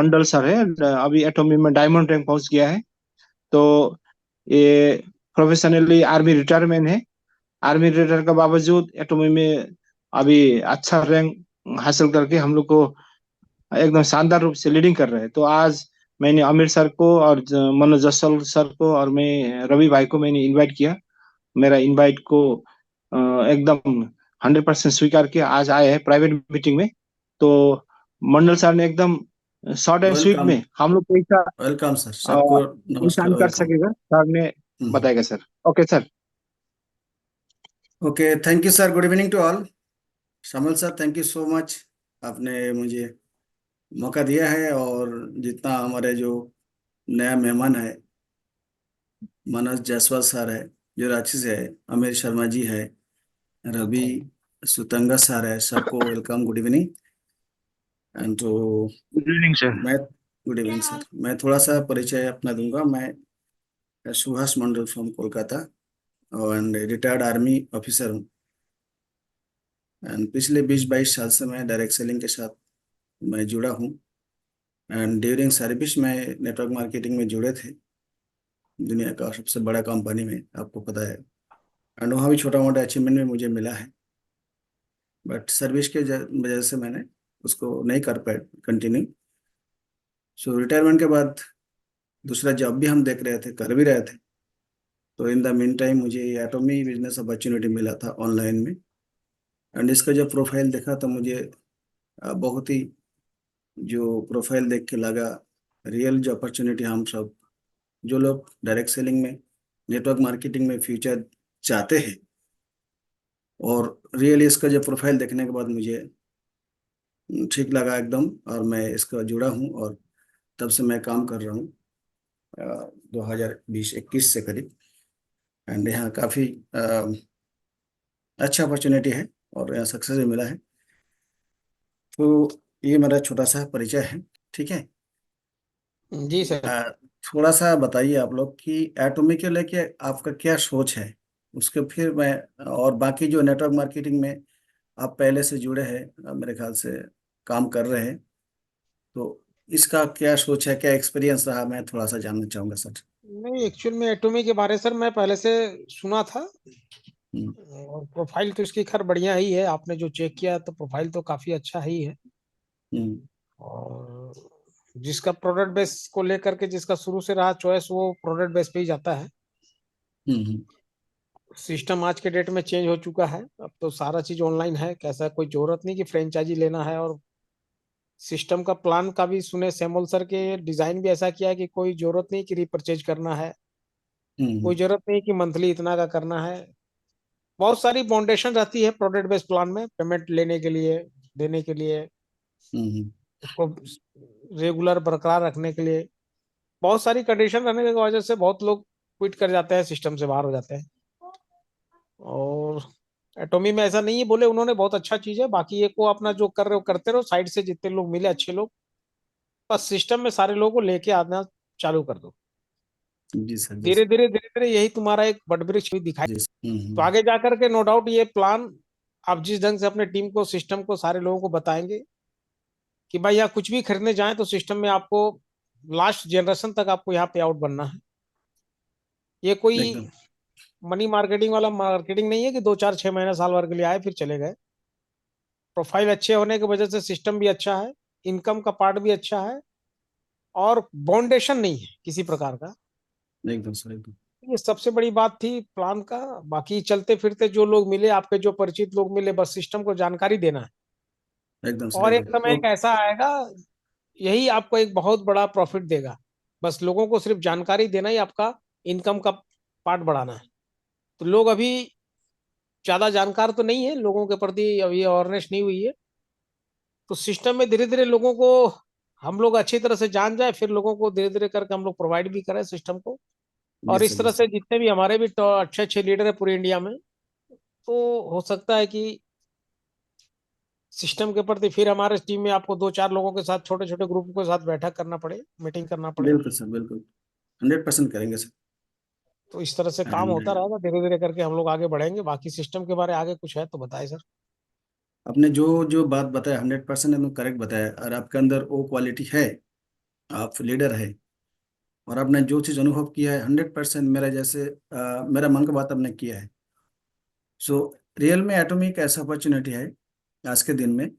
मंडल sir है, अभी एटॉमी में डायमंड रैंक पहुंच गया है। तो ये प्रोफेशनली आर्मी रिटायरमेंट है। आर्मी रिटायर के बावजूद एटॉमी में अभी अच्छा रैंक हासिल करके हम लोग को एकदम शानदार रूप से लीडिंग कर रहे हैं। तो आज मैंने आमिर सर को और मनोज जसवाल सर को और मैं रवि भाई को मैंने इनवाइट किया। मेरा इनवाइट को अ, एकदम 100% स्वीकार किया। आज आए हैं प्राइवेट मीटिंग में। तो मंडल सर ने एकदम शॉर्ट एंड स्वीट वेलकम। में हम लोग कैसा वेलकम सर, सबको नमस्कार, इंसान कर वेलकम। सकेगा सर ने बताएगा sir. Okay sir. Okay, thank you sir, good evening to all. Shyamal sir, thank you so much. आपने मुझे मौका दिया है, और जितना हमारे जो नया मेहमान है, मनोज जायसवाल सर है, जो रांची से है, अमीर शर्मा जी है, रवि सुतंगा सर है, सबको वेलकम, गुड इवनिंग। एंड तो गुड इवनिंग सर। मैं गुड इवनिंग सर। मैं थोड़ा सा परिचय अपना दूंगा। मैं Subhash Mandal from Kolkata, and retired army officer हूँ। एंड पिछले 20-22 साल से मैं डायरेक्ट सेलिंग के साथ मैं जुड़ा हूँ। एंड ड्यूरिंग सर्विस में नेटवर्क मार्केटिंग में जुड़े थे, दुनिया का सबसे बड़ा कंपनी में, आपको पता है। एंड वहाँ भी छोटा मोटा अचीवमेंट में मुझे मिला है, बट सर्विस के वजह से मैंने उसको नहीं कर पाए कंटिन्यू। सो रिटायरमेंट के बाद दूसरा जॉब भी हम देख रहे थे, कर भी रहे थे। तो इन द मीन टाइम मुझे ये एटॉमी बिजनेस अपॉर्चुनिटी मिला था ऑनलाइन में। एंड इसका जब प्रोफाइल देखा तो मुझे बहुत ही, जो प्रोफाइल देख के लगा, रियल जो अपॉर्चुनिटी हम सब जो लोग डायरेक्ट सेलिंग में, नेटवर्क मार्केटिंग में फ्यूचर चाहते हैं, और रियली इसका जो प्रोफाइल देखने के बाद मुझे ठीक लगा एकदम, और मैं इसका जुड़ा हूँ, और तब से मैं काम कर रहा हूँ 2020-21 से करीब। एंड यहाँ काफ़ी अच्छा अपॉर्चुनिटी है, और यहाँ सक्सेस भी मिला है। तो ये मेरा छोटा सा परिचय है, ठीक है। जी सर। अ, थोड़ा सा बताइए आप लोग कि एटॉमी के लेके आपका क्या सोच है, उसके फिर मैं, और बाकी जो नेटवर्क मार्केटिंग में आप पहले से जुड़े हैं, मेरे ख्याल से काम कर रहे हैं, तो इसका क्या सोच है, क्या एक्सपीरियंस रहा, मैं थोड़ा सा जानना चाहूंगा सर। नहीं, एक्चुअल में एटॉमी के बारे सर मैं पहले से सुना था, हम्म। और प्रोफाइल तो इसकी खैर बढ़िया ही है। आपने जो चेक किया तो प्रोफाइल तो काफी अच्छा ही है। हम्म। और जिसका प्रोडक्ट बेस को लेकर के जिसका शुरू से रहा चॉइस, वो प्रोडक्ट बेस पे ही जाता है। हम्म। सिस्टम आज के डेट में चेंज हो चुका है, अब तो सारा चीज ऑनलाइन है। कैसा कोई जरूरत नहीं कि फ्रेंचाइजी लेना है। और सिस्टम का प्लान का भी सुने सैमुअल सर के डिजाइन भी ऐसा किया है कि कोई जरूरत नहीं कि रिपर्चेज करना है, हम्म। कोई जरूरत नहीं कि मंथली इतना का करना है। बहुत सारी बाउंडेशन रहती है प्रोडक्ट बेस्ड प्लान में, पेमेंट लेने के लिए, देने के लिए, हम्म। उसको रेगुलर बरकरार रखने के लिए बहुत सारी कंडीशन रहने की वजह से बहुत लोग क्विट कर जाते हैं, सिस्टम से बाहर हो जाते हैं। और एटोमी में ऐसा नहीं है, बोले उन्होंने बहुत अच्छा चीज है। बाकी एक वो अपना जो कर रहे हो करते रहो, साइड से जितने लोग मिले अच्छे लोग, बस सिस्टम में सारे लोगों को लेके आना चालू कर दो। जी सर, जी धीरे सर, धीरे धीरे धीरे यही तुम्हारा एक बट वृक्ष भी दिखाई। जी सर। तो आगे जाकर के नो डाउट ये प्लान आप जिस ढंग से अपने टीम को, सिस्टम को, सारे लोगों को बताएंगे कि भाई यहाँ कुछ भी खरीदने जाए तो सिस्टम में आपको लास्ट जनरेशन तक आपको यहाँ पे आउट बनना है। ये कोई एकदम। मनी मार्केटिंग वाला मार्केटिंग नहीं है कि 2 4 6 महीने साल भर के लिए आए फिर चले गए। प्रोफाइल अच्छे होने की वजह से सिस्टम भी अच्छा है, इनकम का पार्ट भी अच्छा है, और बाउंडेशन नहीं है किसी प्रकार का। एकदम सर, एकदम। ये सबसे बड़ी बात थी प्लान का। बाकी चलते फिरते जो लोग मिले, आपके जो परिचित लोग मिले, बस सिस्टम को जानकारी देना है। एकदम सर, और एक एकदम। समय एक ऐसा आएगा, यही आपको एक बहुत बड़ा प्रॉफिट देगा। बस लोगों को सिर्फ जानकारी देना ही आपका इनकम का पार्ट बढ़ाना है। तो लोग अभी ज्यादा जानकार तो नहीं है, लोगों के प्रति अभी अवेयरनेस नहीं हुई है। तो सिस्टम में धीरे धीरे लोगों को हम लोग अच्छी तरह से जान जाए, फिर लोगों को धीरे धीरे करके हम लोग प्रोवाइड भी करें सिस्टम को। जी और सर, इस जी तरह सर। से जितने भी हमारे भी अच्छे अच्छे लीडर है पूरे इंडिया में, तो हो सकता है कि सिस्टम के प्रति फिर हमारे टीम में आपको 2 4 लोगों के साथ, छोटे छोटे ग्रुप के साथ बैठक करना पड़े, मीटिंग करना पड़े। बिल्कुल सर, बिल्कुल। 100% करेंगे सर। तो इस तरह से काम एंड होता रहेगा, धीरे धीरे करके हम लोग आगे बढ़ेंगे। बाकी सिस्टम के बारे में आगे कुछ है तो बताए सर। आपने जो जो बात बताया 100% एकदम करेक्ट बताया, और आपके अंदर वो क्वालिटी है आप लीडर है और आपने जो चीज़ अनुभव किया है 100% मेरा जैसे मेरा मन का बात आपने किया है। सो रियल में एटॉमिक ऐसा अपॉर्चुनिटी है आज के दिन में।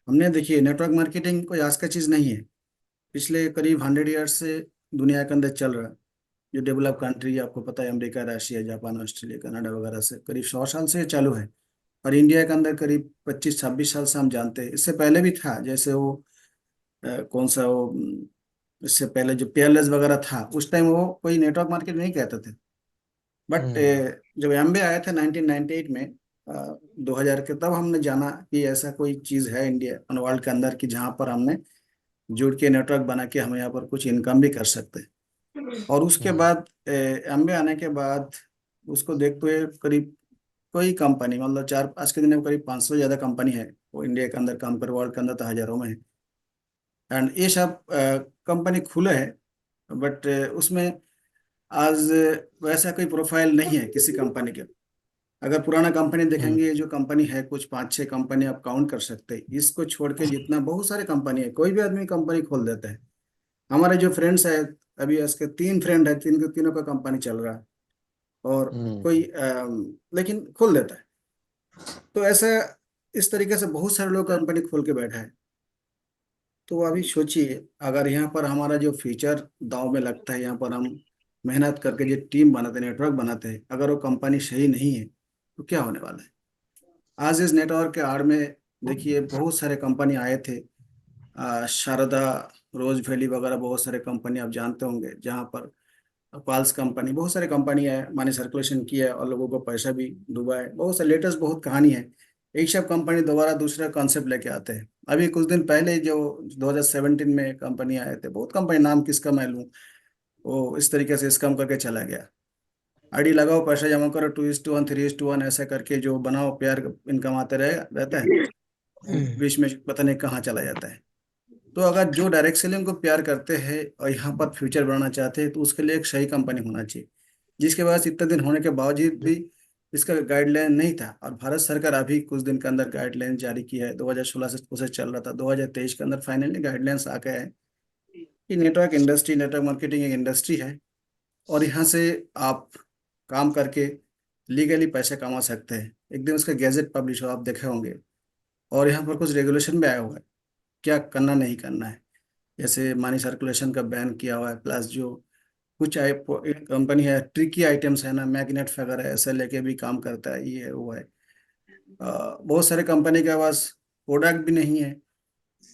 हमने देखिए नेटवर्क मार्केटिंग कोई आज का चीज़ नहीं है, पिछले करीब 100 ईयर्स से दुनिया के अंदर चल रहा है। जो डेवलप कंट्री आपको पता है, America, Russia, Japan, Australia, Canada वगैरह से करीब 100 साल से चालू है। और इंडिया के अंदर करीब 25-26 साल से हम जानते हैं। इससे पहले भी था, जैसे वो कौन सा वो इससे पहले जो पेयरलेस वगैरह था, उस टाइम वो कोई नेटवर्क मार्केट नहीं कहते थे। बट जब एमबे आए थे 1998 में 2000 के, तब हमने जाना कि ऐसा कोई चीज़ है इंडिया वर्ल्ड के अंदर कि जहाँ पर हमने जुड़ के नेटवर्क बना के हम यहाँ पर कुछ इनकम भी कर सकते हैं। और उसके बाद एमबे आने के बाद उसको देखते हुए करीब कोई कंपनी, मतलब चार आज के दिन में करीब 500 ज़्यादा कंपनी है वो इंडिया के अंदर काम कर, वर्ल्ड के अंदर तो हज़ारों में है। एंड ये सब कंपनी खुले है, बट उसमें आज वैसा कोई प्रोफाइल नहीं है किसी कंपनी के। अगर पुराना कंपनी देखेंगे, जो कंपनी है कुछ 5-6 कंपनी आप काउंट कर सकते हैं। इसको छोड़ के जितना बहुत सारे कंपनी है, कोई भी आदमी कंपनी खोल देता है। हमारे जो फ्रेंड्स है, अभी इसके 3 फ्रेंड है, तीनों का कंपनी चल रहा है और कोई लेकिन खोल देता है। तो ऐसा इस तरीके से बहुत सारे लोग कंपनी खोल के बैठा है। तो अभी सोचिए, अगर यहाँ पर हमारा जो फ्यूचर दांव में लगता है, यहाँ पर हम मेहनत करके जो टीम बनाते हैं, नेटवर्क बनाते हैं, अगर वो कंपनी सही नहीं है तो क्या होने वाला है। आज इस नेटवर्क के आड़ में देखिए बहुत सारे कंपनी आए थे, शारदा, रोज वैली वगैरह बहुत सारे कंपनी आप जानते होंगे, जहाँ पर पाल्स कंपनी, बहुत सारे कंपनी है, मनी सर्कुलेशन किया है और लोगों को पैसा भी डूबा है। बहुत सारे लेटेस्ट बहुत कहानी है। एक सब कंपनी दोबारा दूसरा कॉन्सेप्ट लेके आते हैं। अभी कुछ दिन पहले जो 2017 में कंपनी आए थे, बहुत कंपनी, नाम किसका मैं लूँ, वो इस तरीके से स्कैम करके चला गया। आईडी लगाओ, पैसा जमा करो, 2:1, 3:1 ऐसा करके जो बनाओ, प्यार इनकम आते रहता है, बीच में पता नहीं कहाँ चला जाता है। तो अगर जो डायरेक्ट सेलिंग को प्यार करते हैं और यहाँ पर फ्यूचर बनाना चाहते हैं, तो उसके लिए एक सही कंपनी होना चाहिए, जिसके पास इतने दिन होने के बावजूद भी इसका गाइडलाइन नहीं था। और भारत सरकार अभी कुछ दिन के अंदर गाइडलाइन जारी की है। 2016 से प्रोसेस चल रहा था, 2023 के अंदर फाइनली गाइडलाइंस आ गए हैं कि नेटवर्क इंडस्ट्री, नेटवर्क मार्केटिंग एक इंडस्ट्री है और यहाँ से आप काम करके लीगली पैसे कमा सकते हैं। एक दिन उसका गैजेट पब्लिश हो, आप देखे होंगे, और यहाँ पर कुछ रेगुलेशन भी आया हुआ है क्या करना नहीं करना है। जैसे मनी सर्कुलेशन का बैन किया हुआ है, प्लस जो कुछ कंपनी है, ट्रिकी आइटम्स है ना, मैग्नेट वगैरह ऐसे लेके भी काम करता है, ये वो है। बहुत सारे कंपनी के पास प्रोडक्ट भी नहीं है,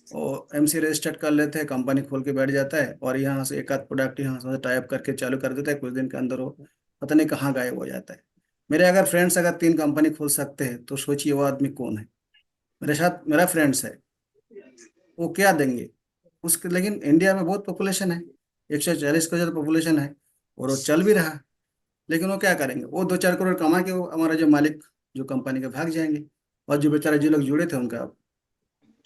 और एमसी रजिस्टर्ड कर लेते हैं, कंपनी खोल के बैठ जाता है और यहाँ से एक आध प्रोडक्ट यहाँ से टाइप करके चालू कर देता है। कुछ दिन के अंदर वो पता नहीं कहाँ गायब हो जाता है। मेरे अगर फ्रेंड्स अगर 3 कंपनी खोल सकते हैं, तो सोचिए वो आदमी कौन है। मेरे साथ मेरा फ्रेंड्स है, वो क्या देंगे उसके। लेकिन इंडिया में बहुत पॉपुलेशन है, 140 करोड़ पॉपुलेशन है और वो चल भी रहा, लेकिन वो क्या करेंगे, वो 2-4 करोड़ कमा के वो हमारा जो मालिक जो कंपनी के भाग जाएंगे, और जो बेचारे जो लोग जुड़े थे उनका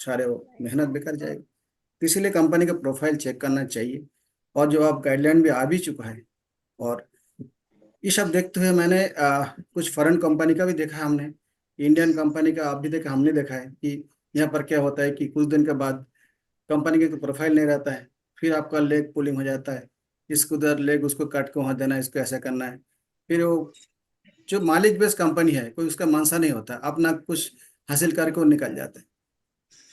सारे वो मेहनत बेकार जाएगी। तो इसीलिए कंपनी का प्रोफाइल चेक करना चाहिए। और जो आप गाइडलाइन भी आ भी चुका है, और ये सब देखते हुए मैंने कुछ फॉरेन कंपनी का भी देखा, हमने इंडियन कंपनी का आप भी देखा, हमने देखा है कि यहाँ पर क्या होता है कि कुछ दिन के बाद कंपनी के प्रोफाइल नहीं रहता है, फिर आपका लेग पुलिंग हो जाता है, इसको उधर लेग उसको काट के वहाँ देना है, इसको ऐसा करना है। फिर वो जो मालिक बेस कंपनी है, कोई उसका मनसा नहीं होता, अपना कुछ हासिल करके वो निकल जाता है।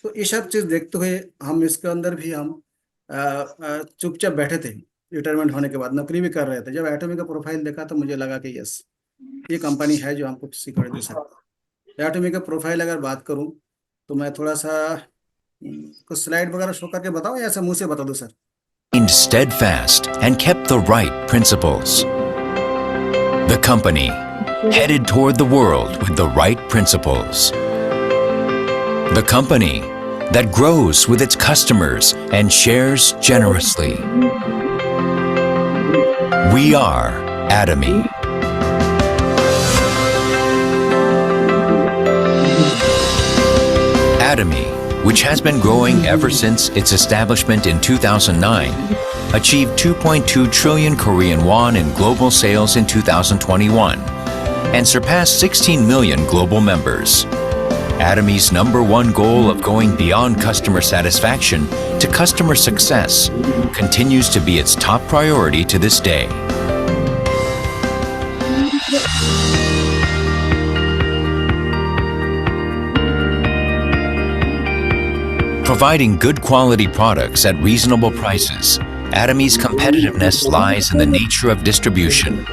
तो ये सब चीज़ देखते हुए हम इसके अंदर भी हम चुपचाप बैठे थे। रिटायरमेंट होने के बाद नौकरी भी कर रहे थे। जब एटॉमिक का प्रोफाइल देखा तो मुझे लगा कि यस, ये कंपनी है जो हमको सिक्योरिटी दे सकती है। एटॉमिक का प्रोफाइल अगर बात करूं तो मैं थोड़ा सा कुछ स्लाइड वगैरह शो करके बताऊं या ऐसा मुंह से बता दूं sir? Steadfast and kept the right principles. The company headed toward the world with the right principles. The company that grows with its customers and shares generously. We are Atomy. Atomy, which has been growing ever since its establishment in 2009, achieved 2.2 trillion Korean won in global sales in 2021 and surpassed 16 million global members. Atomy's #1 goal of going beyond customer satisfaction to customer success continues to be its top priority to this day. Providing good quality products at reasonable prices, Atomy's competitiveness lies in the nature of distribution.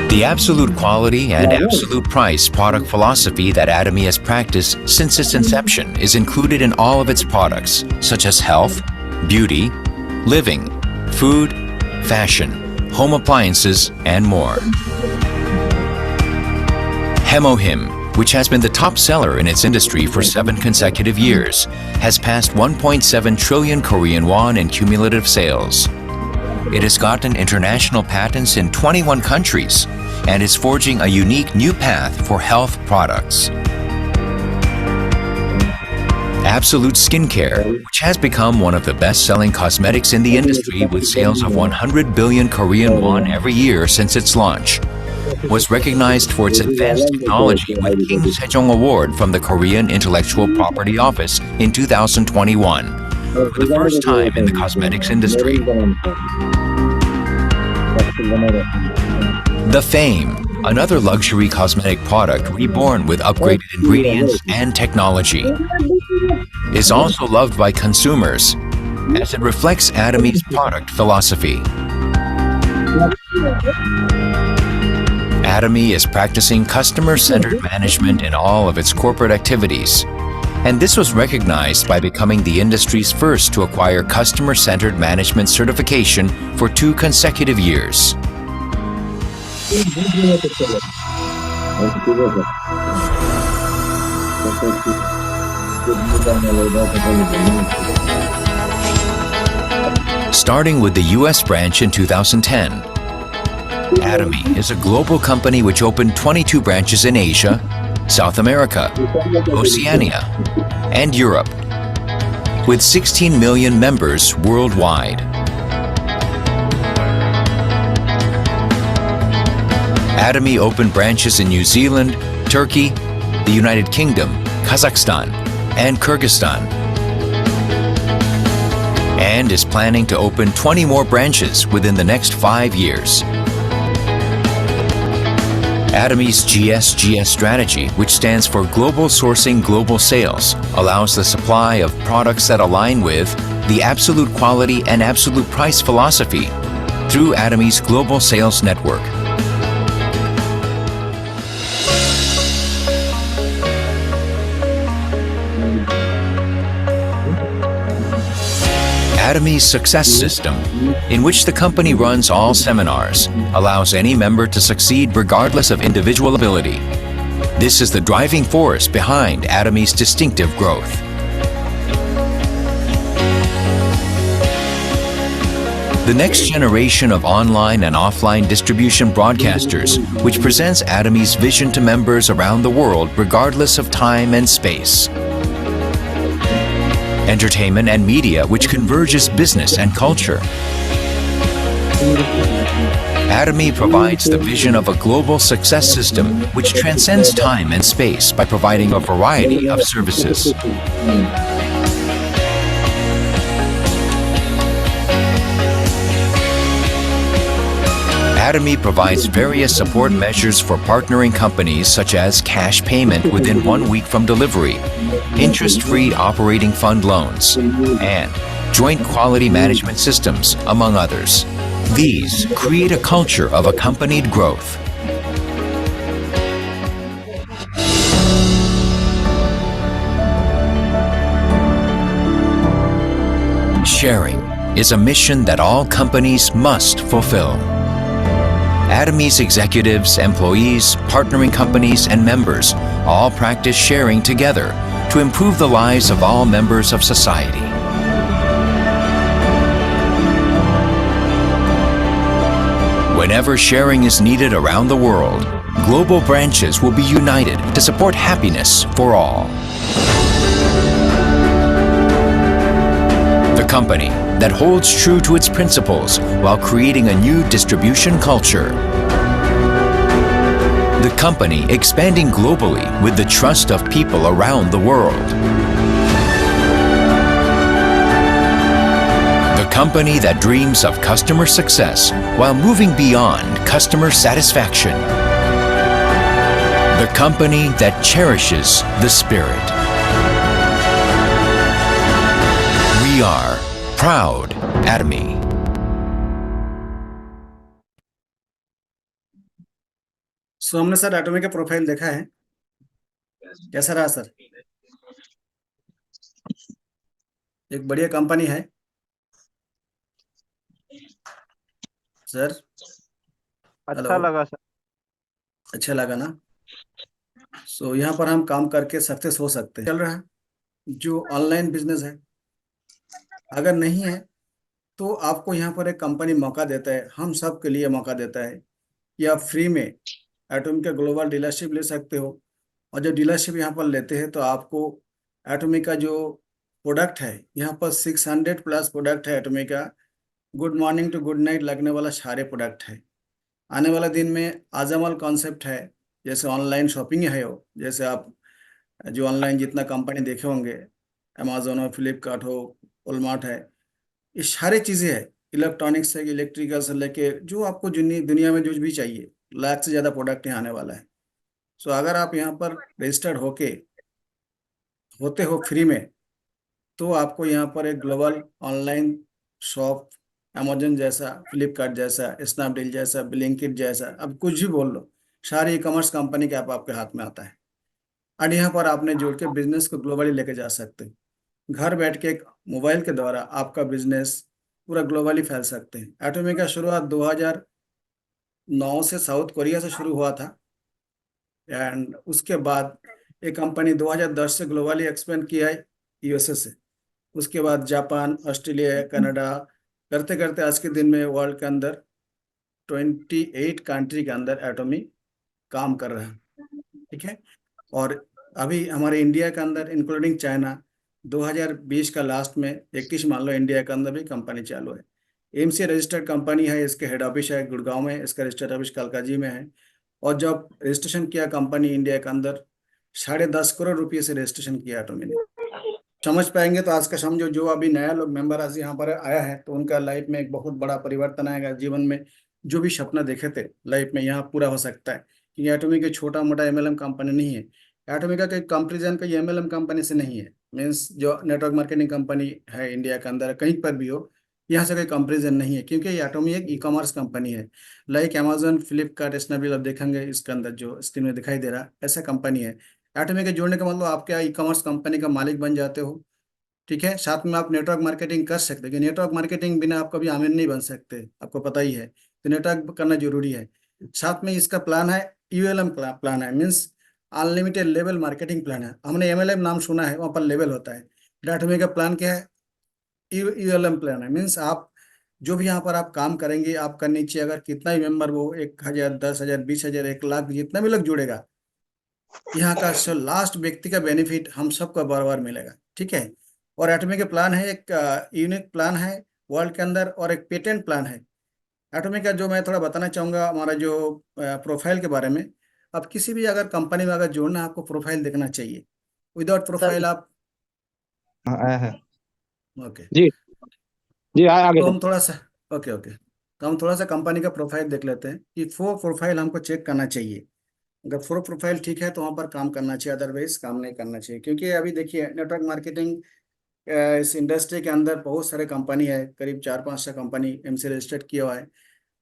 The absolute quality and absolute price product philosophy that Atomy has practiced since its inception is included in all of its products, such as health, beauty, living, food, fashion, home appliances, and more. Hemohim, which has been the top seller in its industry for 7 consecutive years, has passed 1.7 trillion Korean won in cumulative sales. It has gotten international patents in 21 countries and is forging a unique new path for health products. Absolute Skincare, which has become one of the best-selling cosmetics in the industry with sales of 100 billion Korean won every year since its launch, was recognized for its advanced technology with King Sejong Award from the Korean Intellectual Property Office in 2021, for the first time in the cosmetics industry. The Fame, another luxury cosmetic product reborn with upgraded ingredients and technology, is also loved by consumers as it reflects Atomy's product philosophy. Atomy is practicing customer-centered management in all of its corporate activities, and this was recognized by becoming the industry's first to acquire customer-centered management certification for 2 consecutive years. Starting with the US branch in 2010, Atomy is a global company which opened 22 branches in Asia, South America, Oceania, and Europe, with 16 million members worldwide. Atomy opened branches in New Zealand, Turkey, the United Kingdom, Kazakhstan, and Kyrgyzstan, and is planning to open 20 more branches within the next 5 years. Atomy's GSGS strategy, which stands for Global Sourcing Global Sales, allows the supply of products that align with the absolute quality and absolute price philosophy through Atomy's global sales network. Atomy's success system, in which the company runs all seminars, allows any member to succeed regardless of individual ability. This is the driving force behind Atomy's distinctive growth. The next generation of online and offline distribution broadcasters, which presents Atomy's vision to members around the world regardless of time and space. Entertainment and media, which converges business and culture. Atomy provides the vision of a global success system which transcends time and space by providing a variety of services. Atomy provides various support measures for partnering companies such as cash payment within 1 week from delivery, interest-free operating fund loans, and joint quality management systems, among others. These create a culture of accompanied growth. Sharing is a mission that all companies must fulfill. Atomy's executives, employees, partnering companies, and members all practice sharing together to improve the lives of all members of society. Whenever sharing is needed around the world, global branches will be united to support happiness for all. The company that holds true to its principles while creating a new distribution culture. The company expanding globally with the trust of people around the world. company that dreams of customer success while moving beyond customer satisfaction. The company that cherishes the spirit. We are proud Atomy. सो हमने sir एटॉमी का profile देखा है, कैसा रहा sir? एक बढ़िया company है sir. अच्छा हेलो, लगा सर। अच्छा लगा ना? सो यहाँ पर हम काम करके सक्सेस हो सकते हैं। चल रहा है जो ऑनलाइन बिजनेस है, अगर नहीं है तो आपको यहाँ पर एक कंपनी मौका देता है, हम सब के लिए मौका देता है कि आप फ्री में एटॉमी का ग्लोबल डीलरशिप ले सकते हो। और जब डीलरशिप यहाँ पर लेते हैं तो आपको एटॉमी का जो प्रोडक्ट है, यहाँ पर 600 प्लस प्रोडक्ट है एटॉमी का। Good morning to good night लगने वाला सारे प्रोडक्ट है। आने वाला दिन में आजमल कॉन्सेप्ट है, जैसे ऑनलाइन शॉपिंग है वो, जैसे आप जो ऑनलाइन जितना कंपनी देखे होंगे, अमेजोन हो, फ्लिपकार्ट हो, वॉलमार्ट है, ये सारी चीज़ें है। इलेक्ट्रॉनिक्स से इलेक्ट्रिकल से लेके जो आपको दुनिया में जो भी चाहिए, लाख से ज़्यादा प्रोडक्ट यहाँ आने वाला है। सो अगर आप यहाँ पर रजिस्टर्ड होते हो फ्री में, तो आपको यहाँ पर एक ग्लोबल ऑनलाइन शॉप, अमेजन जैसा, फ्लिपकार्ट जैसा, स्नैपडील जैसा, ब्लिंकिट जैसा, अब कुछ भी बोल लो, सारे ई कॉमर्स कंपनी के ऐप आपके हाथ में आता है। और यहाँ पर आपने जोड़ के बिजनेस को ग्लोबली लेके जा सकते हैं। घर बैठ के एक मोबाइल के द्वारा आपका बिजनेस पूरा ग्लोबली फैल सकते हैं। एटॉमी का शुरुआत 2009 से साउथ कोरिया से शुरू हुआ था, एंड उसके बाद ये कंपनी 2010 से ग्लोबली एक्सपेंड किया है यूएसए से, उसके बाद जापान, ऑस्ट्रेलिया, कनाडा, करते करते आज के दिन में वर्ल्ड के अंदर 28 कंट्री के अंदर एटॉमी काम कर रहा है। ठीक है, और अभी हमारे इंडिया के अंदर इंक्लूडिंग चाइना 2020 का लास्ट में 21 मान लो, इंडिया के अंदर भी कंपनी चालू है। एमसी रजिस्टर्ड कंपनी है, इसके हेड ऑफिस है गुड़गांव में, इसका रजिस्टर्ड ऑफिस कालकाजी में है। और जब रजिस्ट्रेशन किया कंपनी इंडिया के अंदर 10.5 करोड़ रुपये से रजिस्ट्रेशन किया एटॉमी ने। समझ पाएंगे तो आज का समझो, जो अभी नया लोग मेंबर आज यहाँ पर आया है तो उनका लाइफ में एक बहुत बड़ा परिवर्तन आएगा। जीवन में जो भी सपना देखे थे लाइफ में यहाँ पूरा हो सकता है, क्योंकि एटॉमी कोई छोटा मोटा एमएलएम कंपनी नहीं है। एटॉमी का कोई कंपेरिजन कोई एमएलएम कंपनी से नहीं है, मीन्स जो नेटवर्क मार्केटिंग कंपनी है इंडिया के अंदर कहीं पर भी हो, यहाँ से कोई कंपेरिजन नहीं है, क्योंकि ये एटॉमी एक ई कॉमर्स कंपनी है। लाइक अमेजोन, फ्लिपकार्ट, स्नैपडील आप देखेंगे इसके अंदर जो स्क्रीन में दिखाई दे रहा है, ऐसा कंपनी है। एटॉमी के जोड़ने का मतलब आप क्या ई कॉमर्स कंपनी का मालिक बन जाते हो। ठीक है, साथ में आप नेटवर्क मार्केटिंग कर सकते हैं, नेटवर्क मार्केटिंग बिना आप कभी आमिर नहीं बन सकते, आपको पता ही है, तो नेटवर्क करना जरूरी है। साथ में इसका प्लान है यूएलएम प्लान है, means unlimited level marketing plan है। हमने एमएलएम नाम सुना है, वहाँ पर लेवल होता है। एटॉमी का प्लान क्या है? यूएलएम प्लान है, मीन्स आप जो भी यहाँ पर आप काम करेंगे, आपका नीचे अगर कितना भी मेंबर, वो 1,000, 10,000, 20,000, 1 लाख, जितना भी लोग जुड़ेगा, यहाँ का लास्ट व्यक्ति का बेनिफिट हम सबको बार बार मिलेगा। ठीक है, और एटॉमी के प्लान है, एक यूनिक प्लान है वर्ल्ड के अंदर, और एक पेटेंट प्लान है एटॉमी का। जो मैं थोड़ा बताना चाहूँगा हमारा जो प्रोफाइल के बारे में, अब किसी भी अगर कंपनी में अगर जोड़ना है, आपको प्रोफाइल देखना चाहिए। विदाउट प्रोफाइल आप आया है। ओके, जी जी, आगे तो तो हम थोड़ा सा ओके ओके तो हम थोड़ा सा कंपनी का प्रोफाइल देख लेते हैं कि 4 प्रोफाइल हमको चेक करना चाहिए। अगर 4 प्रोफाइल ठीक है तो वहाँ पर काम करना चाहिए, अदरवाइज काम नहीं करना चाहिए। क्योंकि अभी देखिए नेटवर्क मार्केटिंग इस इंडस्ट्री के अंदर बहुत सारे कंपनी है, करीब 4-5 कंपनी एमसी रजिस्टर्ड किया हुआ है,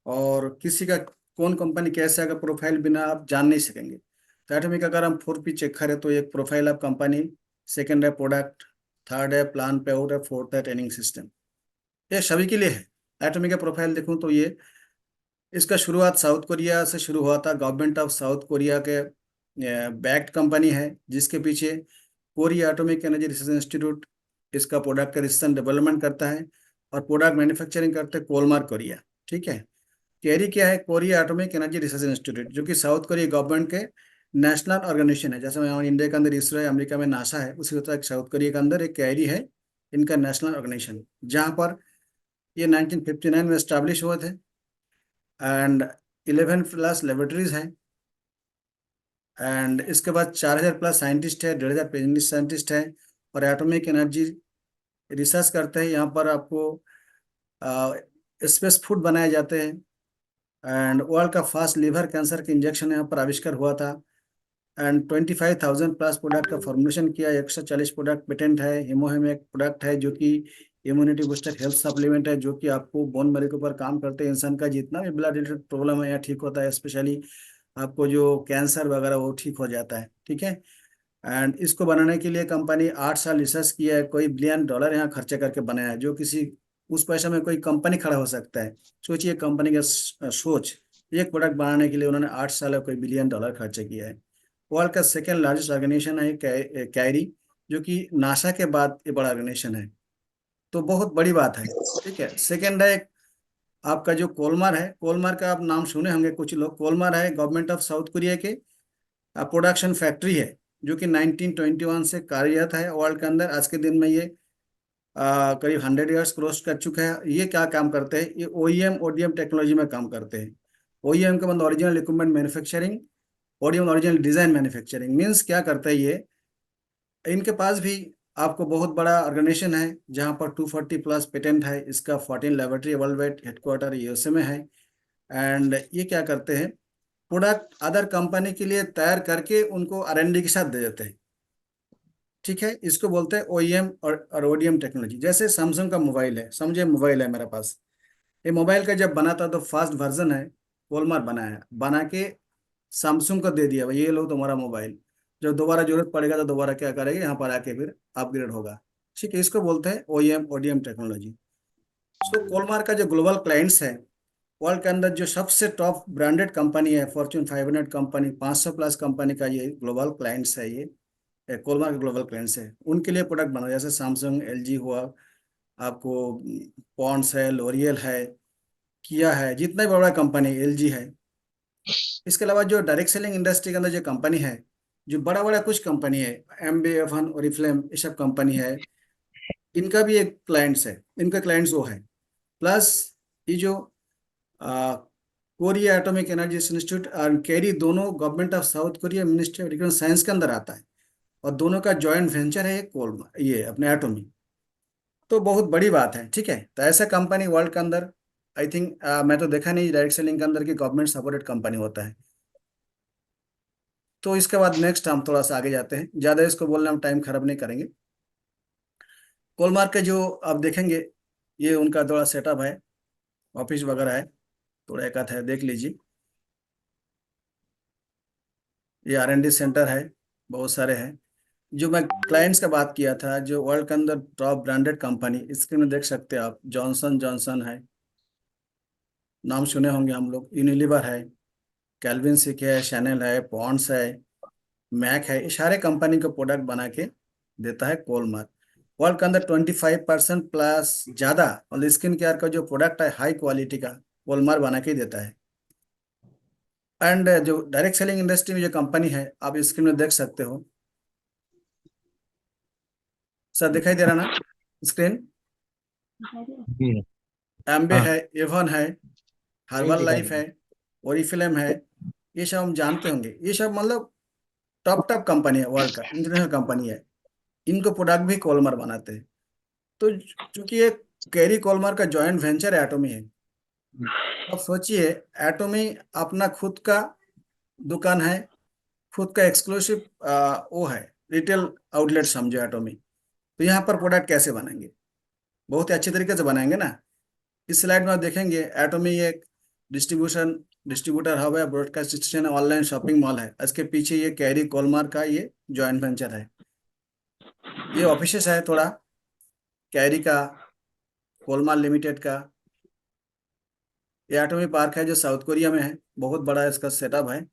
और किसी का कौन कंपनी कैसे अगर प्रोफाइल बिना आप जान नहीं सकेंगे। तो एटॉमिक अगर हम 4 पी चेक करें तो एक प्रोफाइल ऑफ कंपनी, सेकंड है प्रोडक्ट, थर्ड है प्लान पे आउट है, फोर्थ है ट्रेनिंग सिस्टम। ये सभी के लिए है। एटॉमिक का प्रोफाइल देखूं तो ये इसका शुरुआत साउथ कोरिया से शुरू हुआ था। गवर्नमेंट ऑफ साउथ कोरिया के बैक्ड कंपनी है, जिसके पीछे Korea atomic energy research institute इसका प्रोडक्ट का रिसर्च डेवलपमेंट करता है, और प्रोडक्ट मैन्युफैक्चरिंग करते हैं कोलमार कोरिया। ठीक है, कैरी क्या है? Korea atomic energy research institute, जो कि साउथ कोरिया गवर्नमेंट के नेशनल ऑर्गेनाइजेशन है। जैसे हमारे इंडिया के अंदर इसरो है, अमेरिका में नासा है, उसी तरह साउथ कोरिया के अंदर एक कैरी है, इनका नेशनल ऑर्गेनाइजेशन, जहाँ पर ये 1959 में स्टैब्लिश हुए थे, एंड 11 प्लस लेबोरेटरीज हैं, एंड इसके बाद 4,000 प्लस साइंटिस्ट है, 1,500 पीएचडी साइंटिस्ट है, और एटॉमिक एनर्जी रिसर्च करते हैं। यहाँ पर आपको स्पेस फूड बनाए जाते हैं, एंड वर्ल्ड का फर्स्ट लिवर कैंसर के इंजेक्शन यहाँ पर आविष्कार हुआ था, एंड 25,000 प्लस प्रोडक्ट का फॉर्मुलेशन किया, 140 प्रोडक्ट पेटेंट है। हिमोहिम एक प्रोडक्ट है जो कि इम्यूनिटी बूस्टर हेल्थ सप्लीमेंट है, जो कि आपको बोन मैरो के ऊपर काम करते हैं। इंसान का जितना भी ब्लड रिलेटेड प्रॉब्लम है यहाँ ठीक होता है, स्पेशली आपको जो कैंसर वगैरह वो ठीक हो जाता है, ठीक है। एंड इसको बनाने के लिए कंपनी 8 साल रिसर्च किया है, कोई $1 बिलियन यहाँ खर्चा करके बनाया है, जो किसी उस पैसे में कोई कंपनी खड़ा हो सकता है। सोचिए कंपनी का सोच, एक प्रोडक्ट बनाने के लिए उन्होंने 8 साल और कोई $1 बिलियन खर्चा किया है। वर्ल्ड का सेकेंड लार्जेस्ट ऑर्गेनाइजेशन है कैरी, जो कि नासा के बाद ये बड़ा ऑर्गेनाइजेशन है, तो बहुत बड़ी बात है, ठीक है। सेकेंड है आपका जो कोलमार है, कोलमार का आप नाम सुने होंगे कुछ लोग। कोलमार है गवर्नमेंट ऑफ साउथ कोरिया के प्रोडक्शन फैक्ट्री है, जो कि 1921 से कार्यरत है वर्ल्ड के अंदर। आज के दिन में ये करीब 100 ईयर्स क्रॉस कर चुका है। ये क्या काम करते हैं, ये OEM ODM टेक्नोलॉजी में काम करते हैं। OEM का मतलब original equipment manufacturing, ODM original design manufacturing. Means क्या करता है ये, इनके पास भी आपको बहुत बड़ा ऑर्गेनाइजेशन है जहाँ पर 240 प्लस पेटेंट है। इसका 14 laboratory world wide headquarter USA में है। एंड ये क्या करते हैं, प्रोडक्ट अदर कंपनी के लिए तैयार करके उनको R&D के साथ दे देते हैं, ठीक है। इसको बोलते हैं OEM और ODM टेक्नोलॉजी। जैसे सैमसंग का मोबाइल है, समझे मोबाइल है मेरे पास, ये मोबाइल का जब बना था तो फर्स्ट वर्जन है वॉलमार्ट बनाया, बना के सैमसंग को दे दिया, भाई ये लो तुम्हारा मोबाइल, जब दोबारा जरूरत पड़ेगा तो दोबारा क्या करेगा, यहाँ पर आके फिर अपग्रेड होगा, ठीक है। इसको बोलते हैं OEM ODM टेक्नोलॉजी। सो कोलमार का जो ग्लोबल क्लाइंट्स है, वर्ल्ड के अंदर जो सबसे टॉप ब्रांडेड कंपनी है, फॉर्च्यून 500 कंपनी, 500 प्लस कंपनी का ये ग्लोबल क्लाइंट्स है। ये कोलमार के ग्लोबल क्लाइंट्स है, उनके लिए प्रोडक्ट बना, जैसे सैमसंग, LG हुआ, आपको पॉन्ड्स है, लोरियल है, किया है, जितना भी बड़ा कंपनी LG है। इसके अलावा जो डायरेक्ट सेलिंग इंडस्ट्री के अंदर जो कंपनी है, जो बड़ा बड़ा कुछ कंपनी है, MB, F1, ओरिफ्लेम, ये सब कंपनी है, इनका भी एक क्लाइंट्स है, इनका क्लाइंट्स वो है। प्लस ये जो कोरिया एटॉमिक एनर्जी इंस्टीट्यूट और कैरी, दोनों government of south Korea ministry of education science के अंदर आता है, और दोनों का जॉइंट वेंचर है ये अपने एटॉमी। तो बहुत बड़ी बात है, ठीक है। तो ऐसा कंपनी वर्ल्ड के अंदर आई थिंक मैं तो देखा नहीं डायरेक्ट सेलिंग के अंदर की गवर्नमेंट सपोर्टेड कंपनी होता है। तो इसके बाद नेक्स्ट हम थोड़ा सा आगे जाते हैं, ज़्यादा इसको बोलने में टाइम खराब नहीं करेंगे। कोलमार्क के जो आप देखेंगे, ये उनका थोड़ा सेटअप है, ऑफिस वगैरह है, थोड़ा एक आध है, देख लीजिए। ये R&D सेंटर है, बहुत सारे हैं। जो मैं क्लाइंट्स का बात किया था, जो वर्ल्ड के अंदर टॉप ब्रांडेड कंपनी, स्क्रीन में देख सकते हैं आप, जॉनसन जॉनसन है, नाम सुने होंगे हम लोग, यूनिलीवर है, कैल्विन सिक है, शैनल है, पॉन्ड्स है, मैक है, ये सारे कंपनी को प्रोडक्ट बना के देता है कोलमार्क। वर्ल्ड के अंदर 25% प्लस ज़्यादा और स्किन केयर का जो प्रोडक्ट है हाई क्वालिटी का, कोलमार्क बना के देता है। एंड जो डायरेक्ट सेलिंग इंडस्ट्री में जो कंपनी है, आप स्क्रीन में देख सकते हो, सर दिखाई दे रहा ना स्क्रीन? जी एम्बे हाँ है, एवन है, हर्बल लाइफ है, ओरिफ्लेम है, ये सब हम जानते होंगे। ये सब मतलब टॉप टॉप कंपनी है, वर्ल्ड का इंटरनेशनल कंपनी है, इनको प्रोडक्ट भी कोलमार बनाते हैं। तो चूंकि ये कैरी कोलमार का जॉइंट वेंचर एटॉमी है, अब सोचिए एटॉमी अपना खुद का दुकान है, खुद का एक्सक्लूसिव वो है, रिटेल आउटलेट समझो एटॉमी। तो यहाँ पर प्रोडक्ट कैसे बनाएंगे, बहुत ही अच्छे तरीके से बनाएंगे ना। इस स्लाइड में आप देखेंगे एटॉमी एक डिस्ट्रीब्यूटर हब है, ब्रॉडकास्ट स्टेशन है, ऑनलाइन शॉपिंग मॉल है। इसके पीछे ये कैरी कोलमार का ये जॉइंट वेंचर है। ये ऑफिस है थोड़ा कैरी का, कोलमार लिमिटेड का। ये एटॉमी पार्क है जो साउथ कोरिया में है, बहुत बड़ा इसका सेटअप है।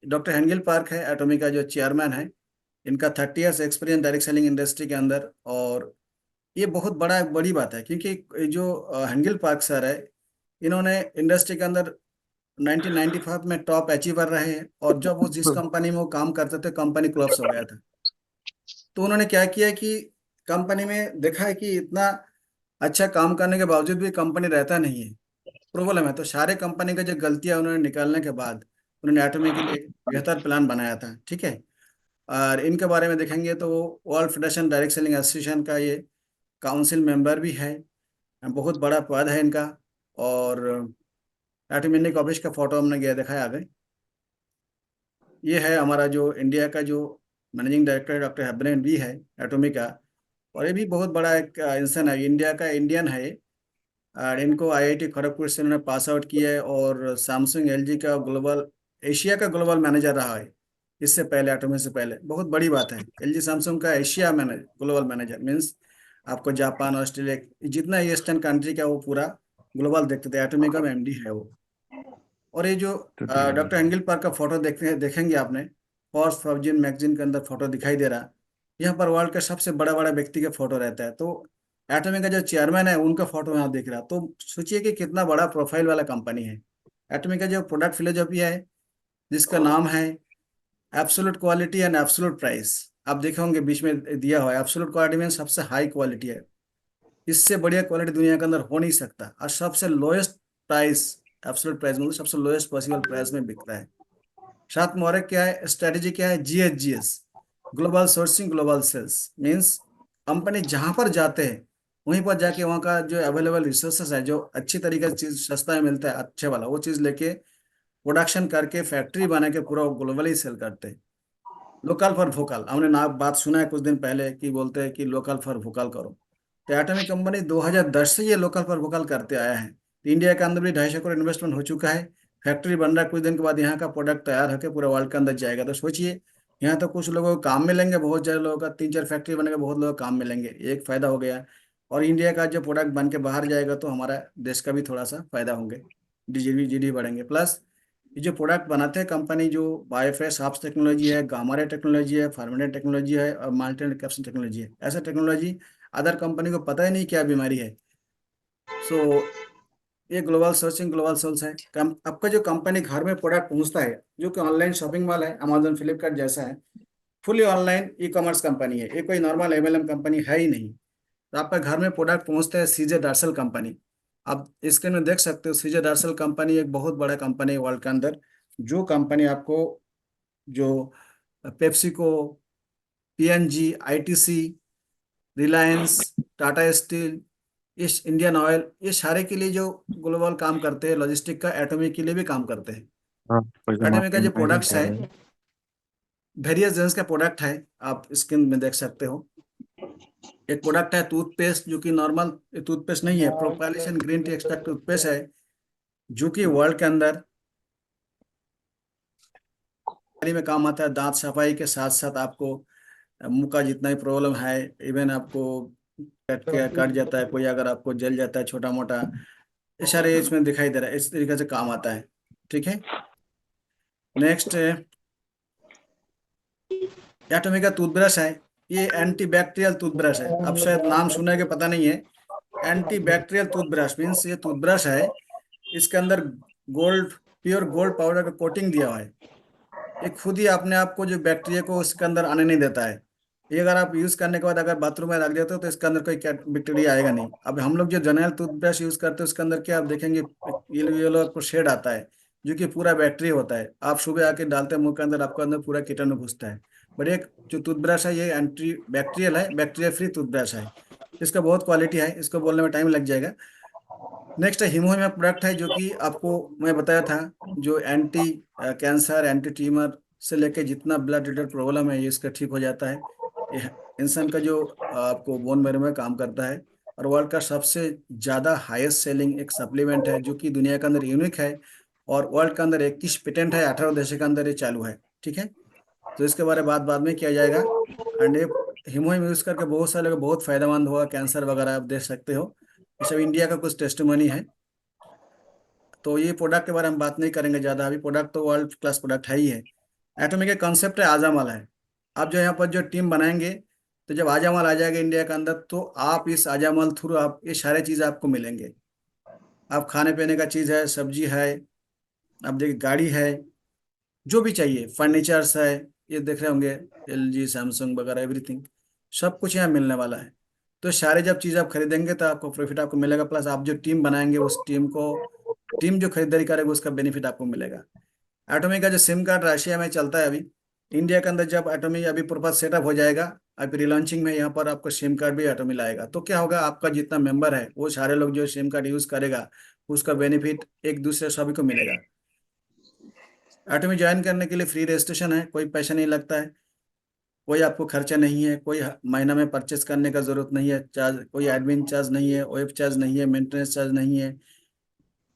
डॉक्टर हेंगेल पार्क है एटॉमी का जो चेयरमैन है, इनका 30 years experience direct selling industry के अंदर। और ये बहुत बड़ी बात है, क्योंकि जो हेंगेल पार्क सर है, इन्होंने इंडस्ट्री के अंदर 1995 में टॉप अचीवर रहे हैं, और जब वो जिस कंपनी में वो काम करते थे कंपनी क्लोप्स हो गया था। तो उन्होंने क्या किया कि कंपनी में देखा है कि इतना अच्छा काम करने के बावजूद भी कंपनी रहता नहीं है, प्रॉब्लम है। तो सारे कंपनी का जो गलतियां उन्होंने निकालने के बाद उन्होंने एटॉमी के लिए बेहतर प्लान बनाया था, ठीक है। और इनके बारे में देखेंगे तो वो world federation direct selling association का ये काउंसिल मेंबर भी है, बहुत बड़ा पद है इनका। और एटॉमिक ऑफिस का फोटो हमने गया दिखाया आगे। ये है हमारा जो इंडिया का जो मैनेजिंग डायरेक्टर डॉक्टर हेब्रेन बी है एटॉमिक का। और ये भी बहुत बड़ा एक इंसान है, इंडिया का इंडियन है ये। और इनको आईआईटी खड़गपुर से उन्होंने पास आउट किया है और सैमसंग एलजी का ग्लोबल एशिया का ग्लोबल मैनेजर रहा है इससे पहले, एटॉमिक से पहले। बहुत बड़ी बात है, एलजी सैमसंग का Asia manager global manager means आपको जापान ऑस्ट्रेलिया जितना ईस्टर्न कंट्री का वो पूरा ग्लोबल देखते थे। एटॉमिक का एमडी है वो। और ये जो डॉक्टर एंगल पार्क का फोटो देखेंगे आपने, फॉर्ब्स फॉर्च्यून मैगजीन के अंदर फोटो दिखाई दे रहा। यहाँ पर वर्ल्ड का सबसे बड़ा बड़ा व्यक्ति का फोटो रहता है। तो एटॉमिक का जो चेयरमैन है उनका फोटो यहाँ दिख रहा। तो सोचिए कि कितना बड़ा प्रोफाइल वाला कंपनी है। एटॉमिक का जो प्रोडक्ट फिलोसफी है जिसका नाम है absolute quality and absolute price. आप देखे होंगे बीच में दिया हुआ है, एब्सोल्यूट क्वालिटी में सबसे हाई क्वालिटी है, इससे बढ़िया क्वालिटी दुनिया के अंदर हो नहीं सकता। और सबसे लोएस्ट प्राइस, एब्सोल्यूट प्राइस मतलब सबसे लोएस्ट पॉसिबल प्राइस में बिकता है। साथ में और एक क्या है स्ट्रेटेजी, क्या है GHGS, global sourcing global sales. Means company जहां पर जाते हैं वहीं पर जाके वहाँ का जो अवेलेबल रिसोर्सेस है, जो अच्छी तरीके से चीज सस्ता में मिलता है अच्छे वाला, वो चीज लेके प्रोडक्शन करके फैक्ट्री बना के पूरा ग्लोबली सेल करते हैं। लोकल फॉर वोकल, हमने ना बात सुना है कुछ दिन पहले कि बोलते हैं कि लोकल फॉर वोकल करो। तो एटॉमिक कंपनी 2010 से ये लोकल फॉर वोकल करते आया है। तो इंडिया के अंदर भी 250 करोड़ इन्वेस्टमेंट हो चुका है, फैक्ट्री बन रहा है, कुछ दिन के बाद यहाँ का प्रोडक्ट तैयार होकर पूरे वर्ल्ड के अंदर जाएगा। तो सोचिए यहाँ तो कुछ लोगों को काम मिलेंगे, बहुत सारे लोगों का 3-4 फैक्ट्री बनेगा, बहुत लोगों को काम मिलेंगे, एक फायदा हो गया। और इंडिया का जो प्रोडक्ट बन के बाहर जाएगा तो हमारा देश का भी थोड़ा सा फायदा होंगे, जीडी बढ़ेंगे। प्लस ये जो प्रोडक्ट बनाते हैं कंपनी, जो बायोफ्रेश हाप्स टेक्नोलॉजी है, गामारे टेक्नोलॉजी है, फार्मेंटेड टेक्नोलॉजी है और माल्टेन कैप्सूल टेक्नोलॉजी है, ऐसा टेक्नोलॉजी अदर कंपनी को पता ही नहीं क्या बीमारी है। सो ये ग्लोबल सर्चिंग ग्लोबल सेल्स है। आपका जो कंपनी घर में प्रोडक्ट पहुंचता है, जो कि ऑनलाइन शॉपिंग वाला है, अमेजोन फ्लिपकार्ट जैसा है, fully online e commerce company है, ये कोई नॉर्मल MLM कंपनी है ही नहीं। तो आपका घर में प्रोडक्ट पहुंचता है सीजे डार्सल कंपनी। आप स्क्रीन में देख सकते हो, सीजे डार्सल कंपनी एक बहुत बड़ा कंपनी है वर्ल्ड के अंदर। जो कंपनी आपको जो PepsiCo, PNG, ITC, Reliance, Tata steel, इस इंडियन ऑयल, ये सारे के लिए जो ग्लोबल काम करते हैं लॉजिस्टिक का, एटॉमिक के लिए भी काम करते हैं। एटॉमिक का जो प्रोडक्ट्स है, वेरियस जेंस का प्रोडक्ट है, आप स्क्रीन में देख सकते हो। एक प्रोडक्ट है टूथपेस्ट, जो कि नॉर्मल टूथपेस्ट नहीं है, प्रोपाइलिशन ग्रीन टी एक्सट्रैक्ट टूथपेस्ट है, जो कि वर्ल्ड के अंदर में काम आता है। दांत सफाई के साथ साथ आपको मुंह का जितना भी प्रॉब्लम है, इवन आपको कट जाता है कोई, अगर आपको जल जाता है छोटा मोटा, ये सारे इसमें दिखाई दे रहा है, इस तरीके से काम आता है। ठीक है, नेक्स्ट एटॉमिक का टूथब्रश है। ये एंटी बैक्टीरियल टूथब्रश है, आप शायद नाम सुने के पता नहीं है। एंटी बैक्टीरियल टूथब्रश मीन्स ये टूथब्रश है, इसके अंदर गोल्ड, प्योर गोल्ड पाउडर का कोटिंग दिया हुआ है। ये खुद ही अपने आप को जो बैक्टीरिया को उसके अंदर आने नहीं देता है। ये अगर आप यूज करने के बाद अगर बाथरूम में रख देते हो तो इसके अंदर कोई बैक्टीरिया आएगा नहीं। अब हम लोग जो जनरल टूथब्रश यूज करते हैं उसके अंदर क्या आप देखेंगे येलो आपको शेड आता है, जो कि पूरा बैक्टीरिया होता है। आप सुबह आके डालते हैं मुंह के अंदर, आपके अंदर पूरा कीटाणु घुसता है। बट एक जो टूथब्रश है ये एंटी बैक्टीरियल है, बैक्टीरिया फ्री टूथब्रश है। इसका बहुत क्वालिटी है, इसको बोलने में टाइम लग जाएगा। नेक्स्ट हिमोहिमा प्रोडक्ट है, जो कि आपको मैं बताया था, जो एंटी कैंसर, एंटी ट्यूमर से लेके जितना ब्लड रिलेटेड प्रॉब्लम है ये इसका ठीक हो जाता है। ये इंसान का जो आपको बोन मैरो में काम करता है। और वर्ल्ड का सबसे ज़्यादा हाईएस्ट सेलिंग एक सप्लीमेंट है, जो कि दुनिया के अंदर यूनिक है। और वर्ल्ड के अंदर 21 पेटेंट है, 18 देशों के अंदर ये चालू है। ठीक है, तो इसके बारे में बात बाद में किया जाएगा। एंड ये हिमोहिम यूज करके बहुत सारे लोग बहुत फायदेमंद हुआ, कैंसर वगैरह आप देख सकते हो। ये सब इंडिया का कुछ टेस्टिमनी है। तो ये प्रोडक्ट के बारे में बात नहीं करेंगे ज़्यादा, अभी प्रोडक्ट तो वर्ल्ड क्लास प्रोडक्ट है ही है। एटॉमिक का कॉन्सेप्ट है आजामल है। आप जो यहाँ पर जो टीम बनाएंगे, तो जब आजामल आ जाएगा इंडिया के अंदर, तो आप इस आजामल थ्रू आप ये सारे चीज़ आपको मिलेंगे। आप खाने पीने का चीज़ है, सब्जी है, आप देखिए गाड़ी है, जो भी चाहिए, फर्नीचर्स है, ये देख रहे होंगे LG सैमसंग वगैरह एवरीथिंग, सब कुछ यहाँ मिलने वाला है। तो सारे जब चीज़ आप खरीदेंगे तो आपको प्रॉफिट आपको मिलेगा, प्लस आप जो टीम बनाएंगे उस टीम जो खरीदारी करेगा उसका बेनिफिट आपको मिलेगा। एटॉमिक का जो सिम कार्ड रशिया में चलता है अभी, इंडिया के अंदर जब एटॉमी अभी प्रॉपर सेटअप हो जाएगा, अभी रिलॉन्चिंग में यहाँ पर आपको सिम कार्ड भी एटॉमी लाएगा, तो क्या होगा, आपका जितना मेंबर है वो सारे लोग जो सिम कार्ड यूज करेगा उसका बेनिफिट एक दूसरे सभी को मिलेगा। एटॉमी ज्वाइन करने के लिए फ्री रजिस्ट्रेशन है, कोई पैसा नहीं लगता है, कोई आपको खर्चा नहीं है, कोई महीना में परचेस करने का जरूरत नहीं है, चार्ज कोई एडमिन चार्ज नहीं है, वेब चार्ज नहीं है, मेंटेनेंस चार्ज नहीं है,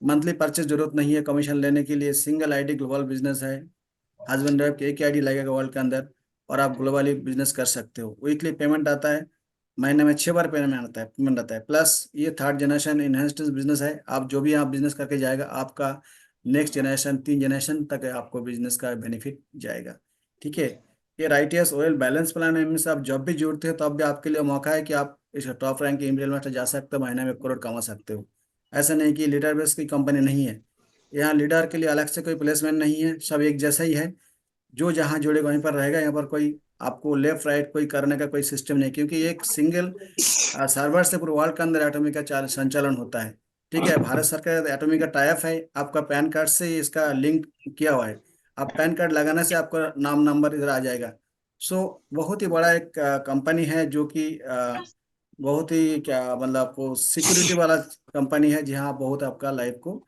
मंथली परचेस जरूरत नहीं है कमीशन लेने के लिए। सिंगल आईडी ग्लोबल बिजनेस है, हस्बैंड वाइफ एक ही आईडी लगेगा वर्ल्ड के अंदर और आप ग्लोबली बिजनेस कर सकते हो। वीकली पेमेंट आता है, महीने में 6 बार पेमेंट आता है। प्लस ये थर्ड जनरेशन इनहेंस्ड बिजनेस है, आप जो भी आप बिजनेस करके जाएगा आपका नेक्स्ट जनरेशन 3 जनरेशन तक आपको बिजनेस का बेनिफिट जाएगा। ठीक है, ये राइटियस ऑयल बैलेंस प्लान है, मीन्स आप जब भी जुड़ते हो तब भी आपके लिए मौका है कि आप इस टॉप रैंक के ईमेल मास्टर जा सकते हो, महीने में 1 करोड़ कमा सकते हो। ऐसा नहीं कि लीडर बेस की कंपनी नहीं है, यहाँ लीडर के लिए अलग से कोई प्लेसमेंट नहीं है, सब एक जैसा ही है, जो जहाँ जुड़ेगा वहीं पर रहेगा। यहाँ पर कोई आपको लेफ्ट राइट कोई करने का कोई सिस्टम नहीं, क्योंकि एक सिंगल सर्वर से पूरे वर्ल्ड के अंदर एटॉमी का संचालन होता है। ठीक है, भारत सरकार एटॉमी का टाइप है, आपका पैन कार्ड से इसका लिंक किया हुआ है, आप पैन कार्ड लगाने से आपका नाम नंबर इधर आ जाएगा। सो बहुत ही बड़ा एक कंपनी है जो कि बहुत ही क्या मतलब आपको सिक्योरिटी वाला कंपनी है, जहाँ आप बहुत आपका लाइफ को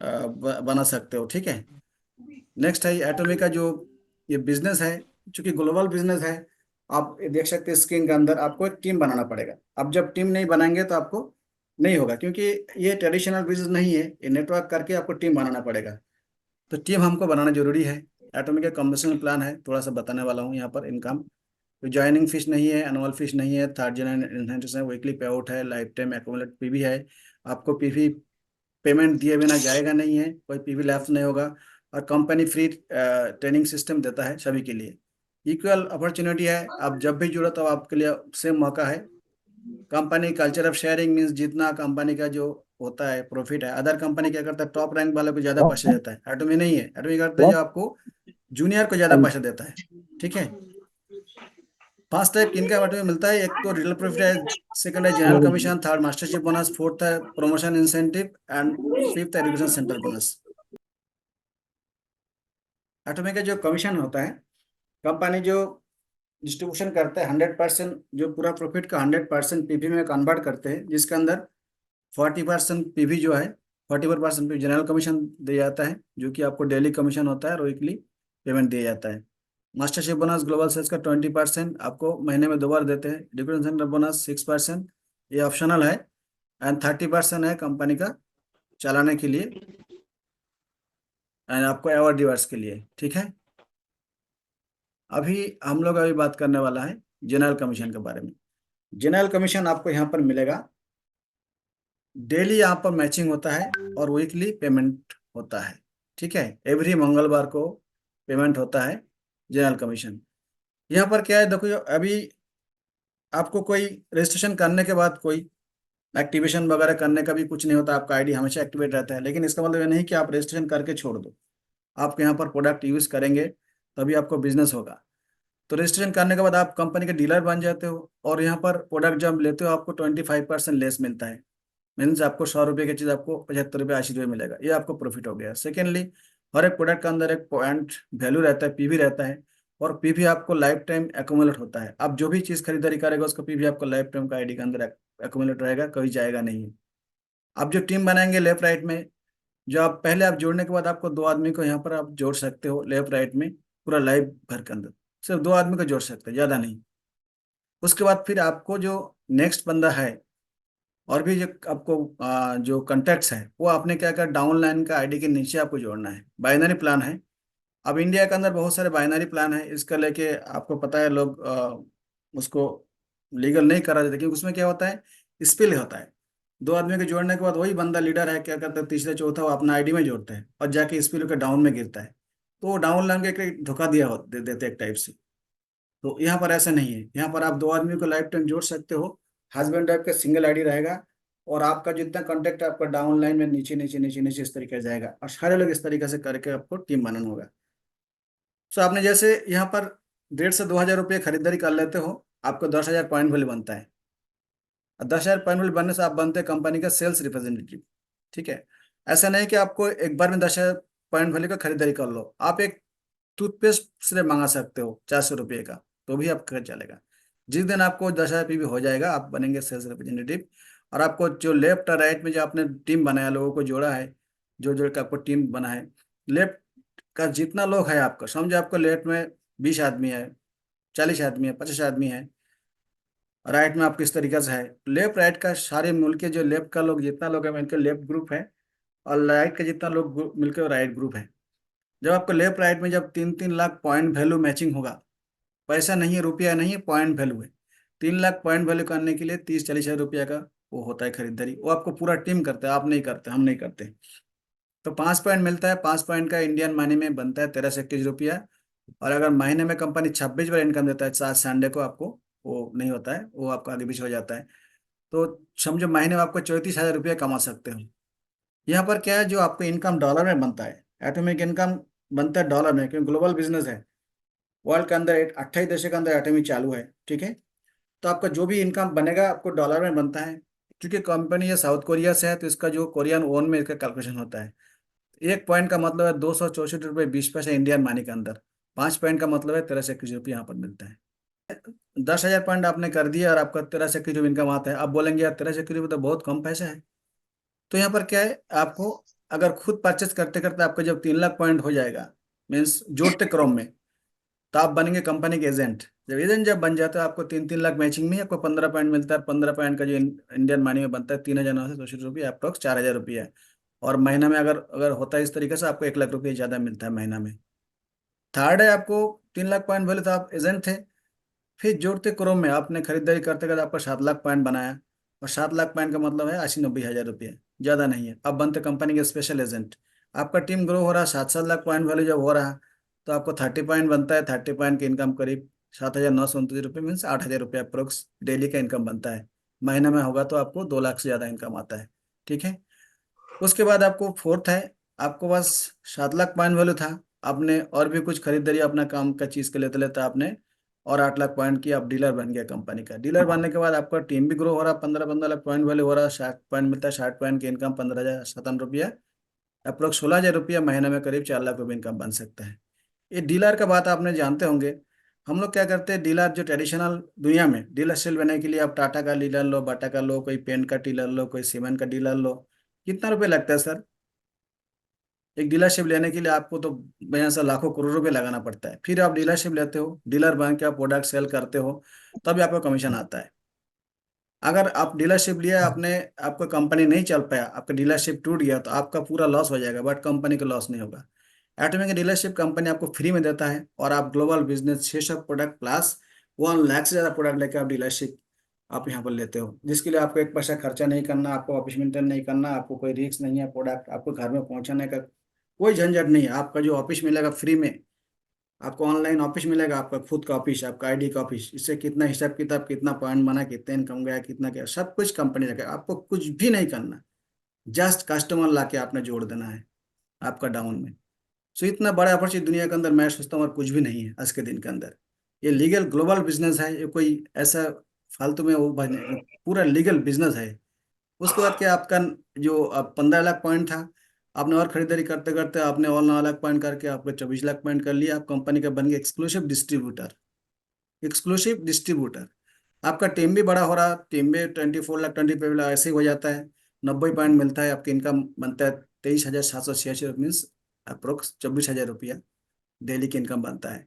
बना सकते हो। ठीक है, नेक्स्ट है एटॉमी का जो ये बिजनेस है, चूंकि ग्लोबल बिजनेस है, आप ये देख सकते हैं स्क्रीन के अंदर, आपको एक टीम बनाना पड़ेगा। अब जब टीम नहीं बनाएंगे तो आपको नहीं होगा, क्योंकि ये ट्रेडिशनल बिजनेस नहीं है, ये नेटवर्क करके आपको टीम बनाना पड़ेगा। तो टीम हमको बनाना जरूरी है। एटॉमी का कॉम्बिनेशन प्लान है, थोड़ा सा बताने वाला हूँ यहाँ पर। इनकम तो ज्वाइनिंग फीस नहीं है, एनुअल फीस नहीं है, थर्ड जनरेशन है, वीकली पे आउट है, लाइफ टाइम एक्यूमुलेट पीवी है। आपको पीवी पेमेंट दिए बिना जाएगा नहीं है, कोई पीवी लैप्स नहीं होगा, और कंपनी फ्री ट्रेनिंग सिस्टम देता है सभी के लिए। इक्वल अपॉर्चुनिटी है, आप जब भी जुड़ो तो आपके लिए सेम मौका है। Company culture of sharing means जितना कंपनी का जो होता है प्रॉफिट है, अदर कंपनी क्या करता है, टॉप रैंक वाले को ज्यादा पैसा देता है, एटॉमी नहीं है, एटॉमी करता है जो आपको जूनियर को ज्यादा पैसा देता है। ठीक है, 5 टाइप इनका एटॉमी मिलता है, एक तो रियल प्रॉफिट है, सेकंड है general commission, third mastership bonus, fourth है प्रमोशन इंसेंटिव एंड फिफ्थ है एजुकेशन सेंटर बोनस। एटॉमी का जो कमीशन होता है, कंपनी जो डिस्ट्रीब्यूशन करते हैं 100%, जो पूरा प्रॉफिट का 100% पीवी में कन्वर्ट करते हैं, जिसके अंदर 40% पीवी जो है, 41% पीवी जनरल कमीशन दिया जाता है, जो कि आपको डेली कमीशन होता है और वीकली पेमेंट दिया जाता है। मास्टरशिप बोनस ग्लोबल सेल्स का 20% आपको महीने में 2 बार देते हैं। एजुकेशन सेंटर बोनस 6%, ये ऑप्शनल है, एंड 30% है कंपनी का चलाने के लिए एंड आपको अवार्ड डिवर्स के लिए। ठीक है, अभी हम लोग अभी बात करने वाला है जनरल कमीशन के बारे में। जनरल कमीशन आपको यहाँ पर मिलेगा, डेली यहाँ पर मैचिंग होता है और वीकली पेमेंट होता है। ठीक है, एवरी मंगलवार को पेमेंट होता है जनरल कमीशन। यहाँ पर क्या है, देखो अभी आपको कोई रजिस्ट्रेशन करने के बाद कोई एक्टिवेशन वगैरह करने का भी कुछ नहीं होता, आपका आईडी हमेशा एक्टिवेट रहता है। लेकिन इसका मतलब ये नहीं कि आप रजिस्ट्रेशन करके छोड़ दो, आपके यहाँ पर प्रोडक्ट यूज करेंगे तभी आपको बिजनेस होगा। तो रजिस्ट्रेशन करने के बाद आप कंपनी के डीलर बन जाते हो, और यहाँ पर प्रोडक्ट जब लेते हो आपको 25% लेस मिलता है, मीन्स आपको 100 रुपये की चीज़ आपको 75 रुपये 80 रुपये मिलेगा, ये आपको प्रॉफिट हो गया। सेकेंडली, हर एक प्रोडक्ट का अंदर एक पॉइंट वैल्यू रहता है, पीवी रहता है, और पीवी आपको लाइफ टाइम एक्यूमुलेट होता है। आप जो भी चीज़ खरीदारी करेगा उसका पीवी आपको लाइफ टाइम का आईडी के अंदर एक्यूमुलेट रहेगा, कभी जाएगा नहीं। आप जो टीम बनाएंगे लेफ्ट राइट में, जो आप पहले आप जोड़ने के बाद आपको 2 आदमी को यहाँ पर आप जोड़ सकते हो लेफ्ट राइट में, पूरा लाइव घर के अंदर सिर्फ 2 आदमी को जोड़ सकते हैं, ज़्यादा नहीं। उसके बाद फिर आपको जो नेक्स्ट बंदा है, और भी जो आपको जो कॉन्टैक्ट्स है, वो आपने क्या कर डाउन लाइन का आईडी के नीचे आपको जोड़ना है। बाइनरी प्लान है, अब इंडिया के अंदर बहुत सारे बाइनरी प्लान है, इसका लेके आपको पता है लोग उसको लीगल नहीं करा देते, क्योंकि उसमें क्या होता है, स्पिल होता है। 2 आदमी को जोड़ने के बाद वही बंदा लीडर है क्या करता है, तीसरा चौथा वो अपना आईडी में जोड़ता है और जाके स्पिल होकर डाउन में गिरता है, तो वो डाउन लाइन के एक धोखा देते एक टाइप से। तो यहाँ पर ऐसा नहीं है, यहाँ पर आप 2 आदमी को लाइफ टाइम जोड़ सकते हो, हस्बैंड वाइफ का सिंगल आईडी रहेगा, और आपका जितना कॉन्टेक्ट आपका डाउन लाइन में नीचे नीचे नीचे नीचे इस तरीके से जाएगा, और सारे लोग इस तरीके से करके आपको टीम बनाना होगा। सो आपने जैसे यहाँ पर 1,500 से 2,000 रुपये खरीदारी कर लेते हो, आपको 10,000 पॉइंट वैल्यू बनता है, और 10,000 पॉइंट वैल्यू बनने से आप बनते हैं कंपनी का सेल्स रिप्रेजेंटेटिव। ठीक है, ऐसा नहीं कि आपको एक बार में 10,000 पॉइंट वैल्यू का खरीदारी कर लो, आप एक टूथपेस्ट सिर्फ मंगा सकते हो 400 रुपये का, तो भी आपका चलेगा। जिस दिन आपको 10,000 पीवी हो जाएगा, आप बनेंगे सेल्स रिप्रेजेंटेटिव। और आपको जो लेफ्ट और राइट में जो आपने टीम बनाया, लोगों को जोड़ा है, जो जो आपको टीम बना है, लेफ्ट का जितना लोग है आपका, समझो आपको लेफ्ट में 20 आदमी है, 40 आदमी है, 50 आदमी है, राइट में आप किस तरीके से है, लेफ्ट राइट का सारे मिलके जो लेफ्ट का लोग जितना लोग है मिलकर लेफ्ट ग्रुप है, और राइट का जितना लोग मिलकर राइट ग्रुप है। जब आपको लेफ्ट राइट में जब 3-3 लाख पॉइंट वैल्यू मैचिंग होगा, पैसा नहीं है, रुपया नहीं है, पॉइंट वैल्यू है। 3 लाख पॉइंट वैल्यू करने के लिए 30-40 हज़ार रुपया का वो होता है खरीदारी, वो आपको पूरा टीम करता है, आप नहीं करते, हम नहीं करते। तो 5 पॉइंट मिलता है, 5 पॉइंट का इंडियन मनी में बनता है 13 से 21 रुपया। और अगर महीने में कंपनी 26 बार इनकम देता है, 7 संडे को आपको वो नहीं होता है, वो आपका आगे पीछे हो जाता है। तो समझो महीने में आपको 34,000 रुपया कमा सकते हो। यहाँ पर क्या है, जो आपको इनकम डॉलर में बनता है, एटॉमिक इनकम बनता है डॉलर में, क्योंकि ग्लोबल बिजनेस है। वर्ल्ड के अंदर 28 देशों के अंदर एटॉमिक चालू है, ठीक है। तो आपका जो भी इनकम बनेगा आपको डॉलर में बनता है। क्योंकि कंपनी ये साउथ कोरिया से है, तो इसका जो कोरियन वोन में इसका कैलकुलेशन होता है। 1 पॉइंट का मतलब है 264 रुपये 20 पैसे इंडियन मनी के अंदर। 5 पॉइंट का मतलब है 13 से 21 रुपये यहाँ पर मिलता है। 10,000 पॉइंट आपने कर दिया और आपका 13 से 21 रुपये इनकम आता है। अब बोलेंगे यार 13 से 21 रुपये तो बहुत कम पैसा है। तो यहाँ पर क्या है, आपको अगर खुद परचेस करते करते आपका जब 3 लाख पॉइंट हो जाएगा, मीन्स जोड़ते क्रम में, तो आप बनेंगे कंपनी के एजेंट। जब एजेंट जब बन जाते हो, आपको 3-3 लाख मैचिंग में आपको 15 पॉइंट मिलता है। 15 पॉइंट का जो इंडियन मनी में बनता है 3,964 रुपये, अप्रॉक्स 4,000 रुपया है। और महीना में अगर अगर होता है इस तरीके से, आपको 1 लाख रुपये ज़्यादा मिलता है महीना में। थर्ड है, आपको 3 लाख पॉइंट बोले तो आप एजेंट थे, फिर जोड़ते क्रम में आपने खरीदारी करते करते आपका 7 लाख पॉइंट बनाया। और 7 लाख पॉइंट का मतलब है 80-90 हज़ार रुपये, ज़्यादा नहीं है। अब बनते कंपनी के स्पेशल एजेंट। आपका टीम ग्रो हो रहा है, 7-7 लाख पॉइंट वैल्यू जब हो रहा है, तो आपको 30 पॉइंट बनता है। 30 पॉइंट की इनकम करीब 7,929 रुपये, मीन्स 8,000 रुपये अप्रोक्स डेली का इनकम बनता है। महीना में होगा तो आपको 2 लाख से ज़्यादा इनकम आता है, ठीक है। उसके बाद आपको फोर्थ है, आपको बस 7 लाख पॉइंट वैल्यू था, आपने और भी कुछ खरीदारी अपना काम का चीज़ के लेते लेते आपने और 8 लाख पॉइंट की आप डीलर बन गया कंपनी का। डीलर बनने के बाद आपका टीम भी ग्रो हो रहा, 15-15 लाख पॉइंट वैल्यू हो रहा, 60 पॉइंट मिलता है, 60 पॉइंट की इनकम 15,057 रुपया, अप्रोक्स 16,000 रुपया, महीने में करीब 4 लाख रुपये इनकम बन सकता है। ये डीलर का बात आपने जानते होंगे। हम लोग क्या करते हैं, डीलर जो ट्रेडिशनल दुनिया में डीलरशिप लेने के लिए आप टाटा का डीलर लो, बाटा का लो, कोई पेंट का डीलर लो, कोई सीमेंट का डीलर लो, कितना रुपये लगता है सर? एक डीलरशिप लेने के लिए आपको तो बढ़िया सा लाखों करोड़ रुपए लगाना पड़ता है। फिर आप डीलरशिप लेते हो, डीलर बन के आप प्रोडक्ट सेल करते हो, तभी आपको कमीशन आता है। अगर आप डीलरशिप लिया आपने, आपका कंपनी नहीं चल पाया, आपका डीलरशिप टूट गया, तो आपका पूरा लॉस हो जाएगा, बट कंपनी का लॉस नहीं होगा। एटॉमिक डीलरशिप कंपनी आपको फ्री में देता है, और आप global business 600 product plus 1 lakh से ज़्यादा प्रोडक्ट लेकर आप डीलरशिप आप यहाँ पर लेते हो, जिसके लिए आपको 1 पैसा खर्चा नहीं करना, आपको ऑफिस मेंटेन नहीं करना, आपको कोई रिस्क नहीं है, प्रोडक्ट आपको घर में पहुँचाने का कोई झंझट नहीं है। आपका जो ऑफिस मिलेगा फ्री में, आपको ऑनलाइन ऑफिस मिलेगा, आपका खुद का ऑफिस, आपका आईडी का ऑफिस, इससे कितना हिसाब किताब, कितना पॉइंट बना, कितना इनकम गया, कितना क्या, सब कुछ कंपनी रखेगा। आपको कुछ भी नहीं करना, जस्ट कस्टमर ला के आपने जोड़ देना है आपका डाउन में। सो इतना बड़ा अपॉर्चुनिटी दुनिया के अंदर मैं सोचता हूँ और कुछ भी नहीं है आज के दिन के अंदर। ये लीगल ग्लोबल बिजनेस है, ये कोई ऐसा फालतू में वो पूरा लीगल बिजनेस है। उसके बाद क्या, आपका जो 15 लाख पॉइंट था, आपने और खरीदारी करते करते आपने और 9 लाख पॉइंट करके आपको 24 लाख पॉइंट कर लिया, आप कंपनी का बन गया एक्सक्लूसिव डिस्ट्रीब्यूटर। एक्सक्लूसिव डिस्ट्रीब्यूटर, आपका टीम भी बड़ा हो रहा, टीम भी 24 लाख 25 लाख ऐसे ही हो जाता है। 90 पॉइंट मिलता है, आपकी इनकम बनता है 23,786 मीन्स अप्रोक्स 24,000 रुपया डेली की इनकम बनता है।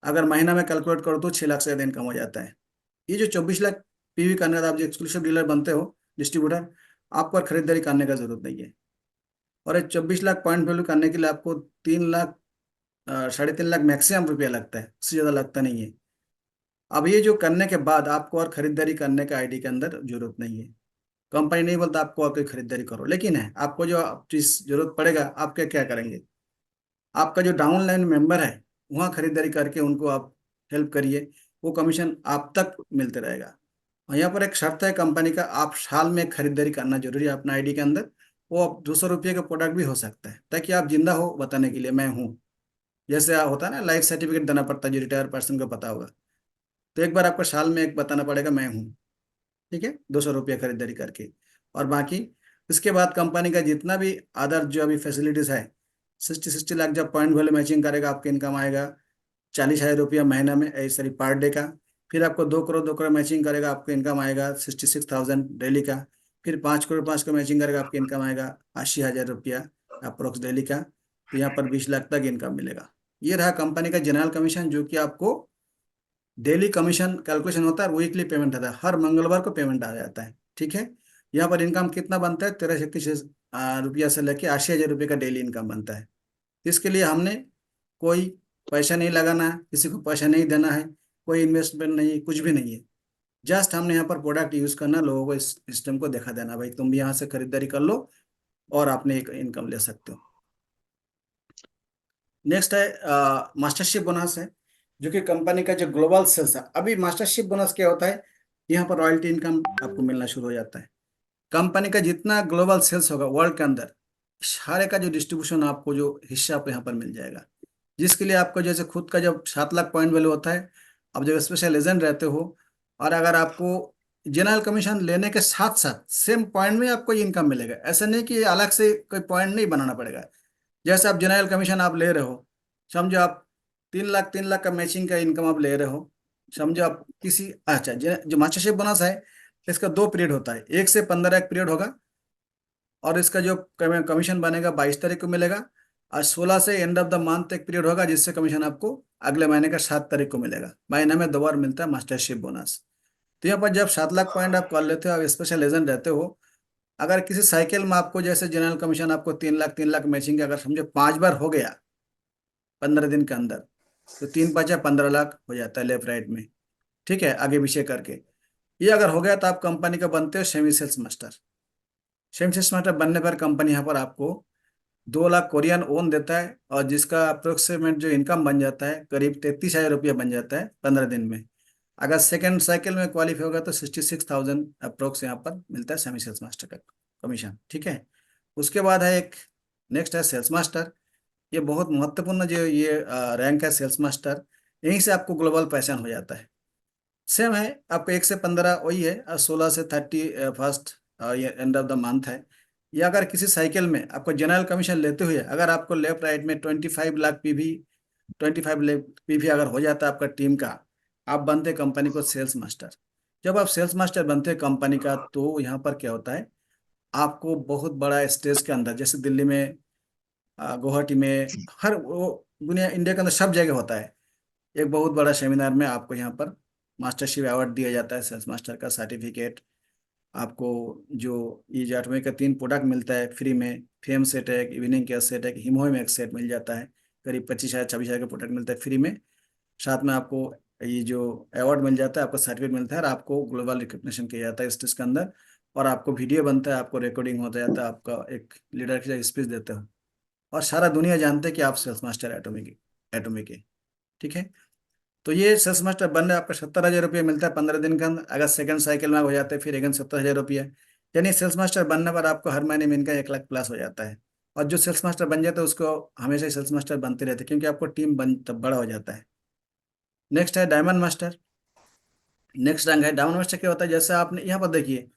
अगर महीना में कैलकुलेट करो तो 6 लाख से ज़्यादा इनकम हो जाता है। ये जो 24 लाख पीवी करने का, आप जो एक्सक्लूसिव डीलर बनते हो, डिस्ट्रीब्यूटर, आपको और खरीदारी करने का जरूरत नहीं है। और ये 24 लाख पॉइंट वैल्यू करने के लिए आपको 3 लाख 3.5 लाख मैक्सिमम रुपया लगता है, उससे ज़्यादा लगता नहीं है। अब ये जो करने के बाद आपको और खरीदारी करने का आईडी के अंदर जरूरत नहीं है। कंपनी नहीं बोलता आपको और कोई खरीदारी करो, लेकिन है आपको जो चीज़ जरूरत पड़ेगा, आप क्या क्या करेंगे, आपका जो डाउन लाइन मेंबर है वहाँ खरीदारी करके उनको आप हेल्प करिए, वो कमीशन आप तक मिलते रहेगा। और यहाँ पर एक शर्त है कंपनी का, आप साल में खरीदारी करना जरूरी है अपना आईडी के अंदर। वो आप 200 रुपये का प्रोडक्ट भी हो सकता है, ताकि आप जिंदा हो बताने के लिए मैं हूँ। जैसे होता है ना, लाइफ सर्टिफिकेट देना पड़ता है, जो रिटायर पर्सन को पता होगा, तो एक बार आपको साल में एक बताना पड़ेगा मैं हूँ, ठीक है, 200 रुपये खरीदारी करके। और बाकी उसके बाद कंपनी का जितना भी अदर जो अभी फैसिलिटीज है, 60 लाख जब पॉइंट वैल्यू मैचिंग करेगा आपका इनकम आएगा 40,000 रुपया महीना में, सॉरी पर डे का। फिर आपको 2 करोड़ मैचिंग करेगा आपका इनकम आएगा 66,000 डेली का। फिर 5 करोड़ मैचिंग करेगा आपका इनकम आएगा 80,000 रुपया अप्रोक्स डेली का। तो यहाँ पर 20 लाख तक इनकम मिलेगा। ये रहा कंपनी का जनरल कमीशन, जो कि आपको डेली कमीशन कैलकुलेशन होता है, वीकली पेमेंट आता है, हर मंगलवार को पेमेंट आ जाता है। ठीक है, यहाँ पर इनकम कितना बनता है, 1336 रुपया से लेके 80,000 रुपये का डेली इनकम बनता है। इसके लिए हमने कोई पैसा नहीं लगाना है, किसी को पैसा नहीं देना है, कोई इन्वेस्टमेंट नहीं, कुछ भी नहीं है। जस्ट हमने यहाँ पर प्रोडक्ट यूज करना, लोगों को इस सिस्टम को दिखा देना, भाई तुम भी यहाँ से खरीदारी कर लो और आपने एक इनकम ले सकते हो। नेक्स्ट है मास्टरशिप बोनस है, जो कि कंपनी का जो ग्लोबल सेल्स है। अभी मास्टरशिप बोनस क्या होता है, यहाँ पर रॉयल्टी इनकम आपको मिलना शुरू हो जाता है। कंपनी का जितना ग्लोबल सेल्स होगा वर्ल्ड के अंदर, सारे का जो डिस्ट्रीब्यूशन आपको जो हिस्सा आपको यहाँ पर मिल जाएगा। जिसके लिए आपको जैसे खुद का जब 7 लाख पॉइंट वैल्यू होता है, अब जब स्पेशल एजेंट रहते हो और अगर आपको जनरल कमीशन लेने के साथ साथ सेम पॉइंट में आपको इनकम मिलेगा, ऐसा नहीं कि अलग से कोई पॉइंट नहीं बनाना पड़ेगा। जैसे आप जनरल कमीशन आप ले रहे हो, समझो आप 3 लाख का मैचिंग का इनकम आप ले रहे हो, समझो आप किसी, अच्छा जो मास्टरशिप बोनस है इसका 2 पीरियड होता है, 1 से 15 एक पीरियड होगा, और इसका जो कमीशन बनेगा 22 तारीख को मिलेगा, और 16 से एंड ऑफ द मंथ एक पीरियड होगा जिससे कमीशन आपको अगले महीने का 7 तारीख को मिलेगा। महीने में 2 बार मिलता है मास्टरशिप बोनस। तो यहाँ पर जब 7 लाख पॉइंट आप कर लेते हो, आप स्पेशल एजेंट रहते हो, अगर किसी साइकिल में आपको जैसे जनरल कमीशन आपको 3 लाख मैचिंग अगर समझो 5 बार हो गया 15 दिन के अंदर, तो 3×5 15 लाख हो जाता है लेफ्ट राइट में। ठीक है, आगे पीछे करके ये अगर हो गया तो आप कंपनी का बनते हो semi sales master. Semi sales master बनने पर कंपनी यहाँ पर आपको 2 लाख कोरियन ओन देता है, और जिसका अप्रोक्सीमेट जो इनकम बन जाता है करीब 33,000 रुपया बन जाता है 15 दिन में। अगर सेकेंड साइकिल में क्वालिफाई होगा तो 66,000 अप्रोक्स यहाँ पर मिलता है सेमी सेल्स मास्टर का कमीशन। ठीक है, उसके बाद है एक नेक्स्ट है सेल्स मास्टर। ये बहुत महत्वपूर्ण जो ये रैंक है सेल्स मास्टर, यहीं से आपको ग्लोबल पहचान हो जाता है। सेम है, आपको 1 से 15 वही है, और 16 से 31 ये एंड ऑफ द मंथ है। या अगर किसी साइकिल में आपको जनरल कमीशन लेते हुए अगर आपको लेफ्ट राइट में 25 लाख पीवी अगर हो जाता है आपका टीम का, आप बनते कंपनी को सेल्स मास्टर। जब आप सेल्स मास्टर बनते हैं कंपनी का, तो यहाँ पर क्या होता है, आपको बहुत बड़ा स्टेज के अंदर, जैसे दिल्ली में, गुवाहाटी में, हर वो दुनिया इंडिया के अंदर सब जगह होता है, एक बहुत बड़ा सेमिनार में आपको यहाँ पर मास्टरशिप अवार्ड दिया जाता है, सेल्स मास्टर का सर्टिफिकेट। आपको जो ये जाटवे का 3 प्रोडक्ट मिलता है फ्री में, फेम सेट है, इवनिंग केयर सेट है, हिमोय में एक सेट मिल जाता है, करीब 25,000-26,000 का प्रोडक्ट मिलता है फ्री में। साथ में आपको ये जो अवार्ड मिल जाता है, आपको सर्टिफिकेट मिलता है, और आपको ग्लोबल रिकॉग्निशन किया जाता है स्टेज के अंदर, और आपको वीडियो बनता है, आपको रिकॉर्डिंग होता जाता है, आपका एक लीडर की स्पीच देते हो, और सारा दुनिया जानते हैं कि आप सेल्स मास्टर एटॉमिक के। ठीक है, तो ये सेल्स मास्टर बनने आपका 70,000 रुपये मिलता है 15 दिन के अंदर। अगर सेकंड साइकिल में हो जाते हैं फिर अगेन 70,000 रुपये, यानी सेल्स मास्टर बनने पर आपको हर महीने में इनका 1 लाख प्लस हो जाता है। और जो सेल्स मास्टर बन जाता है उसको हमेशा ही सेल्स मास्टर बनते रहते हैं, क्योंकि आपको टीम बन तब बड़ा हो जाता है। नेक्स्ट है डायमंड मास्टर। नेक्स्ट रैंक है डायमंड मास्टर। क्या होता है, जैसे आपने यहाँ पर देखिए,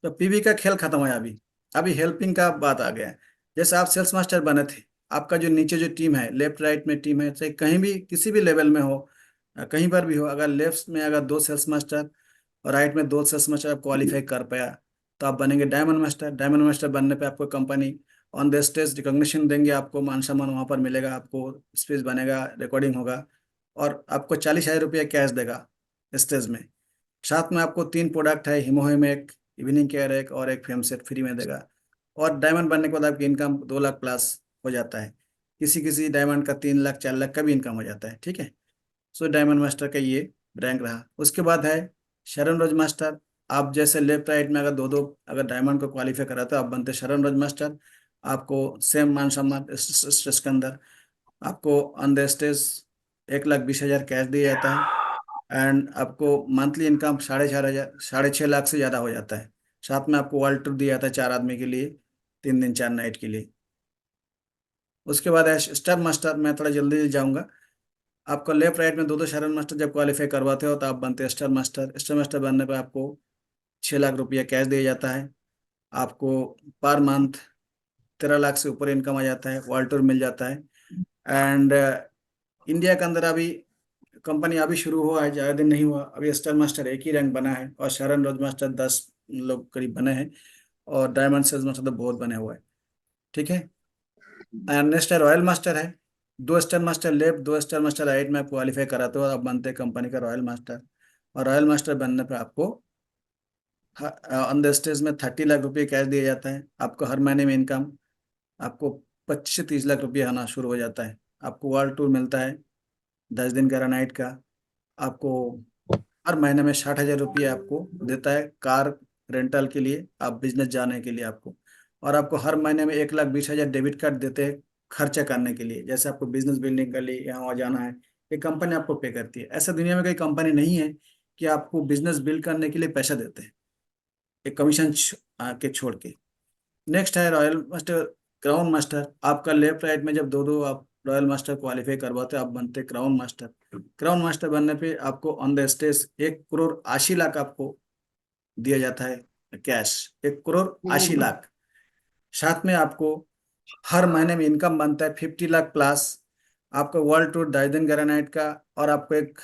तो पीवी का खेल खत्म हुआ, अभी अभी हेल्पिंग का बात आ गया है। जैसे आप सेल्स मास्टर बने थे, आपका जो नीचे जो टीम है, लेफ्ट राइट में टीम है, चाहे कहीं भी किसी भी लेवल में हो, कहीं पर भी हो, अगर लेफ्ट में अगर 2 सेल्स मास्टर और राइट में 2 सेल्स मास्टर आप क्वालिफाई कर पाया, तो आप बनेंगे डायमंड मास्टर। डायमंड मास्टर बनने पे आपको company on the stage recognition देंगे, आपको मान सम्मान वहाँ पर मिलेगा, आपको स्पीच बनेगा, रिकॉर्डिंग होगा, और आपको 40,000 रुपया कैश देगा स्टेज में। साथ में आपको 3 प्रोडक्ट है, हिमोहिम एक, इवनिंग केयर एक, और एक फेम सेट फ्री में देगा। और डायमंड बनने के बाद आपकी इनकम 2 लाख प्लस हो जाता है, किसी किसी डायमंड का 3 लाख 4 लाख का भी इनकम हो जाता है। ठीक है, सो डायमंड मास्टर का ये रैंक रहा। उसके बाद है शरण रोज मास्टर। आप जैसे लेफ्ट राइट में अगर 2-2 अगर डायमंड को क्वालिफाई करा तो आप बनते शरण रोज मास्टर। आपको सेम मान सम्मान स्टेज के अंदर आपको ऑन द स्टेज 1,20,000 कैश दिया जाता है, एंड आपको मंथली इनकम 6.5 लाख से ज़्यादा हो जाता है। साथ में आपको वर्ल्ड टूर दिया जाता है 4 आदमी के लिए, 3 दिन 4 नाइट के लिए। उसके बाद है स्टार मास्टर। मैं थोड़ा जल्दी जाऊंगा। आपको लेफ्ट राइट में 2-2 शरण मास्टर जब क्वालिफाई करवाते हो तो आप बनते हैं स्टार मास्टर। स्टार मास्टर बनने पर आपको 6 लाख रुपया कैश दिया जाता है। आपको पर मंथ 13 लाख से ऊपर इनकम आ जाता है, वर्ल्ड टूर मिल जाता है। एंड इंडिया के अंदर अभी कंपनी अभी शुरू हुआ है, ज़्यादा दिन नहीं हुआ, अभी स्टार मास्टर एक ही रैंक बना है और शरण रोज मास्टर 10 लोग करीब बने हैं और डायमंड सेल्स मास्टर तो बहुत बने हुए हैं। ठीक है। एंड नेक्स्ट है रॉयल मास्टर है, 2 star master left, 2 star master right में क्वालिफाई कराते हो, आप बनते हैं कंपनी का रॉयल मास्टर। और रॉयल मास्टर बनने पे आपको ऑन द स्टेज में 30 लाख रुपए कैश दिया जाता है। आपको हर महीने में इनकम आपको 25 से 30 लाख रुपये आना शुरू हो जाता है। आपको वर्ल्ड टूर मिलता है 10 दिन का नाइट का। आपको हर महीने में 60,000 रुपये आपको देता है कार रेंटल के लिए, आप बिजनेस जाने के लिए आपको। और आपको हर महीने में 1,20,000 डेबिट कार्ड देते हैं खर्चा करने के लिए, जैसे आपको बिजनेस बिल्डिंग के लिए यहाँ वहाँ जाना है, ये कंपनी आपको पे करती है। ऐसा दुनिया में कोई कंपनी नहीं है कि आपको बिजनेस बिल्ड करने के लिए पैसा देते हैं, एक कमीशन के छोड़ के। नेक्स्ट है रॉयल मास्टर, क्राउन मास्टर। आपका लेफ्ट राइट में जब दो दो आप रॉयल मास्टर क्वालिफाई करवाते आप बनते क्राउन मास्टर। क्राउन मास्टर बनने पे आपको ऑन द स्टेज 1,80,00,000 आपको दिया जाता है कैश, 1,80,00,000। साथ में आपको हर महीने में इनकम बनता है 50 लाख प्लस। आपको वर्ल्ड टूर 10 दिन ग्रेनाइट का, और आपको एक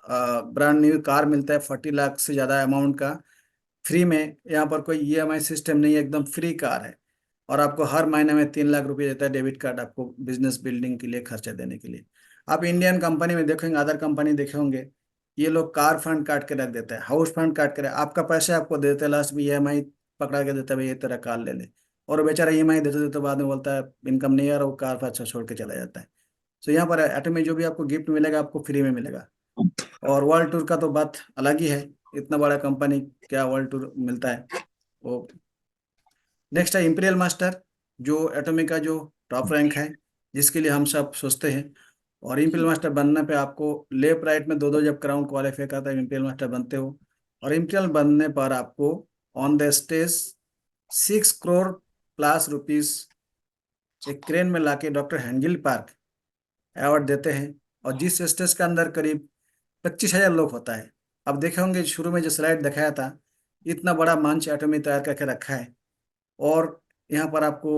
ब्रांड न्यू कार मिलता है 40 लाख से ज़्यादा अमाउंट का फ्री में। यहाँ पर कोई ईएमआई सिस्टम नहीं है, एकदम फ्री कार है। और आपको हर महीने में 3 लाख रुपए देता है डेबिट कार्ड आपको बिजनेस बिल्डिंग के लिए खर्चा देने के लिए। आप इंडियन कंपनी में देखेंगे, अदर कंपनी देखे होंगे, ये लोग कार फंड काट के रख देते हैं, हाउस फंड काट के आपका पैसा आपको दे देते हैं, लास्ट में ईएमआई पकड़ा के देता है, भाई ये तेरा कार ले ले। और वो बेचारा ईएमआई देते देते बाद में बोलता है इनकम नहीं आ रहा, वो कार अच्छा छोड़ के चला जाता है। तो यहाँ पर एटम में जो भी आपको गिफ्ट मिलेगा आपको फ्री में मिलेगा। और वर्ल्ड टूर का तो बात अलग ही है, इतना बड़ा कंपनी क्या वर्ल्ड टूर मिलता है वो। नेक्स्ट है इंपीरियल मास्टर, जो एटॉमिक का जो टॉप रैंक है, जिसके लिए हम सब सोचते हैं। और इंपीरियल मास्टर बनने पे आपको लेफ्ट राइट में दो दो जब क्राउन क्वालिफाई करता है इंपीरियल मास्टर बनते हो। और इंपीरियल बनने पर आपको on the stage 6 crore plus rupees एक क्रेन में लाके डॉक्टर हेनगिल पार्क अवार्ड देते हैं। और जिस स्टेज के अंदर करीब 25,000 लोग होता है। अब देखे होंगे शुरू में जो स्लाइड दिखाया था, इतना बड़ा मंच एटॉमी तैयार करके रखा है। और यहाँ पर आपको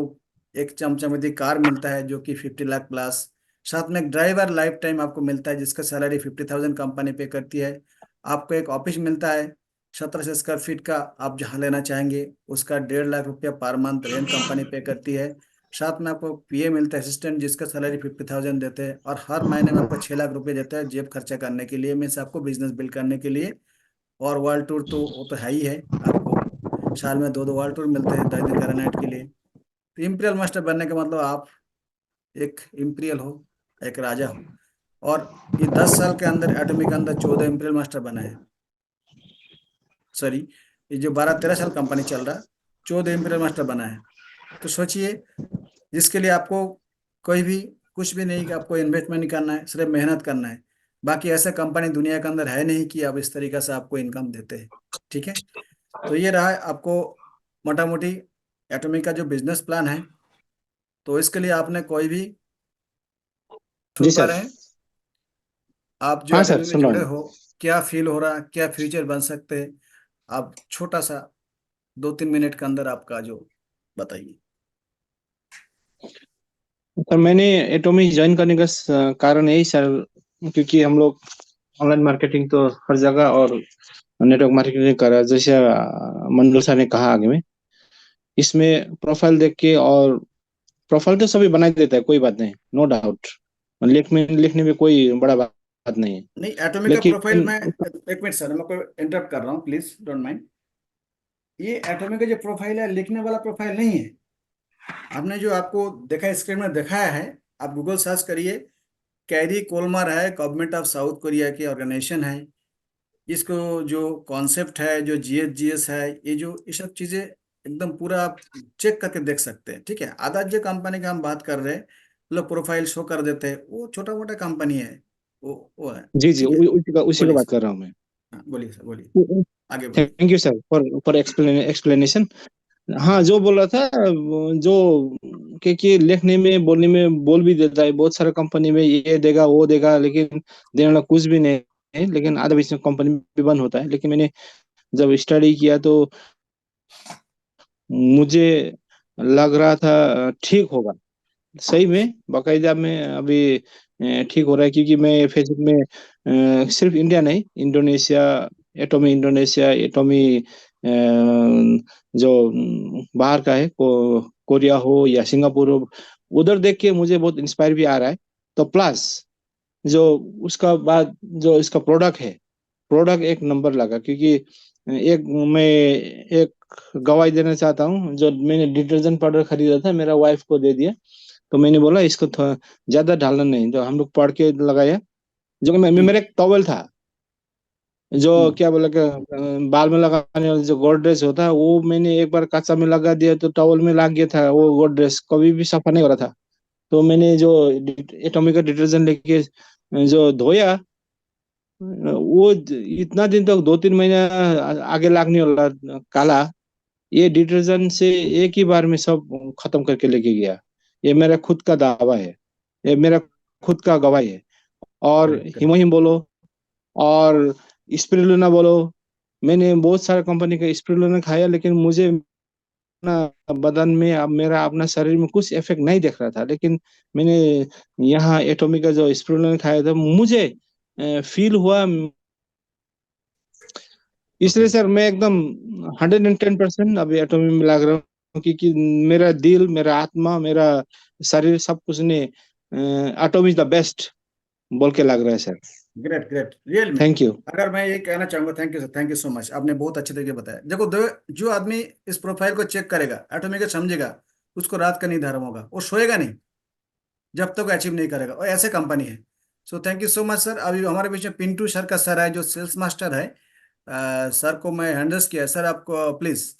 एक चमचमती कार मिलता है जो कि 50 लाख प्लस। साथ में एक ड्राइवर लाइफ टाइम आपको मिलता है जिसका सैलरी 50,000 कंपनी पे करती है। आपको एक ऑफिस मिलता है 1700 स्क्वायर फीट का, आप जहाँ लेना चाहेंगे उसका 1.5 लाख रुपया पर मंथ रेंट कंपनी पे करती है। साथ में आपको पीए मिलता है असिस्टेंट, जिसका सैलरी 50,000 देते हैं। और हर महीने में आपको 6 लाख रुपये देता है जेब खर्चा करने के लिए, मीन्स आपको बिजनेस बिल्ड करने के लिए। और वर्ल्ड टूर तो वो तो है ही है, आपको साल में दो दो वर्ल्ड टूर मिलते हैं 10 दिन का नाइट के लिए। तो इम्पीरियल मास्टर बनने का मतलब आप एक इम्पीरियल हो, एक राजा हो। और ये 10 साल के अंदर एटॉमिक के अंदर 14 इम्पीरियल मास्टर बना है। सॉरी, ये जो 12-13 साल कंपनी चल रहा, 14 इम्पीरियल मास्टर बना है। तो सोचिए, जिसके लिए आपको कोई भी कुछ भी नहीं कि आपको इन्वेस्टमेंट नहीं करना है, सिर्फ मेहनत करना है। बाकी ऐसा कंपनी दुनिया के अंदर है नहीं कि आप इस तरीके से आपको इनकम देते हैं। ठीक है। तो ये रहा आपको मोटा मोटी एटॉमिक का जो बिजनेस प्लान है। तो इसके लिए आपने कोई भी जी सुन पा सर। रहे हैं? आप जो हाँ सर, एटॉमिक में सुन रहा जुड़े हूँ। हो, क्या फील हो रहा, क्या फ्यूचर बन सकते हैं? आप छोटा सा 2-3 मिनट के अंदर आपका जो बताइए। सर मैंने एटॉमिक ज्वाइन करने का कारण यही सर, क्योंकि हम लोग ऑनलाइन मार्केटिंग तो हर जगह और नेटवर्क मार्केटिंग कर रहा है, जैसे मंडल सर ने कहा आगे में। इसमें प्रोफाइल देख के, और प्रोफाइल तो सभी बना ही देता है, कोई बात नहीं, नो डाउट। लिखने में कोई बड़ा बात नहीं है, नहीं, एटॉमिक का प्रोफाइल लेकिन में एक मिनट सर, मैं आपको इंटरप्ट कर रहा हूँ, प्लीज डोंट माइंड। ये एटॉमिक का जो प्रोफाइल है लिखने वाला प्रोफाइल नहीं है। आपने जो आपको देखा स्क्रीन में दिखाया है, आप गूगल सर्च करिए, कैरी कोलमर है, गवर्नमेंट ऑफ साउथ कोरिया की ऑर्गेनाइजेशन है। इसको जो कॉन्सेप्ट है, जो जीएस है, ये सब चीज़ें एकदम पूरा आप चेक करके देख सकते हैं। ठीक है। आधा जो कंपनी का हम बात कर रहे हैं, लोग प्रोफाइल शो कर देते हैं, वो छोटा मोटा कंपनी है, वो है। जी जी, ठीक है। उसी का बोलिए बात सर। कर रहा हूँ मैं। हाँ, बोलिए सर, बोलिए, आगे बोलिए। Thank you sir for explanation. हाँ, जो बोल रहा था, जो कि लिखने में बोलने में बोल भी देता है, बहुत सारा कंपनी में ये देगा वो देगा, लेकिन देने वाला कुछ भी नहीं है। लेकिन आधा बीच में कंपनी भी बंद होता है। लेकिन मैंने जब स्टडी किया तो मुझे लग रहा था ठीक होगा। सही में बाकायदा में अभी ठीक हो रहा है, क्योंकि मैं फेसबुक में सिर्फ इंडिया नहीं, इंडोनेशिया एटॉमी जो बाहर का है, कोरिया हो या सिंगापुर हो, उधर देख के मुझे बहुत इंस्पायर भी आ रहा है। तो प्लस जो उसका बाद जो इसका प्रोडक्ट एक नंबर लगा, क्योंकि मैं एक गवाही देना चाहता हूँ। जो मैंने डिटर्जेंट पाउडर खरीदा था, मेरा वाइफ को दे दिया। तो मैंने बोला इसको थोड़ा ज्यादा डालना नहीं, तो हम लोग पढ़ के लगाया। जो मेरा एक टॉवल था, जो क्या बोला कि बाल में लगाने वाला जो गोदरेज होता है, वो मैंने एक बार कच्चा में लगा दिया तो टॉवल में लग गया था। वो गोदरेज कभी भी सफा नहीं हो रहा था। तो मैंने जो एटॉमिक का डिटर्जेंट लेके जो धोया, वो इतना दिन तक 2-3 महीने आगे लगने वाला काला, ये डिटर्जेंट से एक ही बार में सब खत्म करके लेके गया। ये मेरा खुद का दावा है, ये मेरा खुद का गवाही है। और करेक्ट, करेक्ट। हिमोहिम बोलो और स्पिरुलिना बोलो, मैंने बहुत सारे कंपनी का स्पिरुलिना खाया, लेकिन मुझे अपना बदन में, अब मेरा अपना शरीर में कुछ इफेक्ट नहीं दिख रहा था। लेकिन मैंने यहाँ एटॉमिक का जो स्पिरुलिना खाया था, मुझे फील हुआ। इसलिए ओके, सर मैं एकदम 110% अभी एटॉमिक में लग रहा हूँ, क्योंकि मेरा दिल, मेरा आत्मा, मेरा शरीर, सब कुछ ने एटॉमिक द बेस्ट बोल के लग रहा है सर। ग्रेट, ग्रेट, रियल में। Thank you. अगर मैं ये कहना चाहूंगा, thank you sir, thank you so much, आपने बहुत अच्छे तरीके बताया। देखो, जो आदमी इस प्रोफाइल को चेक करेगा, ऑटोमेटिक समझेगा, उसको रात का नींद हराम होगा, वो सोएगा नहीं जब तक अचीव नहीं करेगा, और ऐसे कंपनी है। So thank you so much sir. अभी हमारे बीच में पिंटू सर का सर है, जो सेल्स मास्टर है। सर को मैं हैंडल्स किया। सर, आपको प्लीज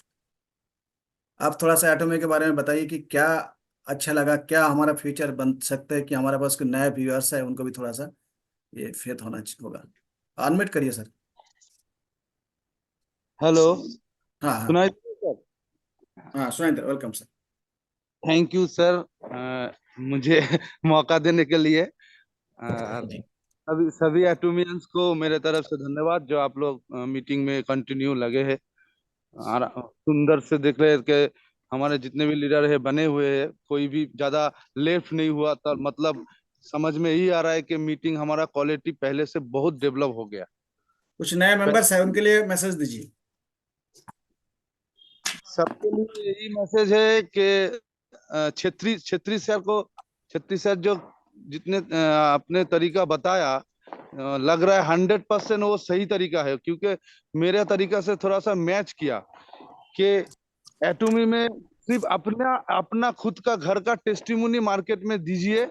आप थोड़ा सा एटोमी के बारे में बताइए कि क्या अच्छा लगा, क्या हमारा फ्यूचर बन सकता है, कि हमारे पास कोई नया व्यूअर्स है, उनको भी थोड़ा सा ये फेथ होगा। अनम्यूट करिए सर। हेलो, हाँ, हाँ, सुनाई देता है सर? हाँ, Surendra, welcome sir. Thank you sir, मुझे मौका देने के लिए। जी, सभी सभी एटोमियंस को मेरे तरफ से धन्यवाद, जो आप लोग मीटिंग में कंटिन्यू लगे हैं। और सुंदर से देख रहे हैं कि हमारे जितने भी लीडर है बने हुए हैं, कोई भी ज्यादा लेफ्ट नहीं हुआ। तो मतलब समझ में ही आ रहा है कि मीटिंग हमारा क्वालिटी पहले से बहुत डेवलप हो गया। कुछ नए मेंबर्स है, उनके लिए मैसेज दीजिए। सबके लिए यही मैसेज है कि छेत्री सर जो जितने अपने तरीका बताया, लग रहा है 100% वो सही तरीका है। क्योंकि मेरे तरीका से थोड़ा सा मैच किया कि एटोमी में सिर्फ अपना अपना खुद का घर का टेस्टिमोनी मार्केट में दीजिए।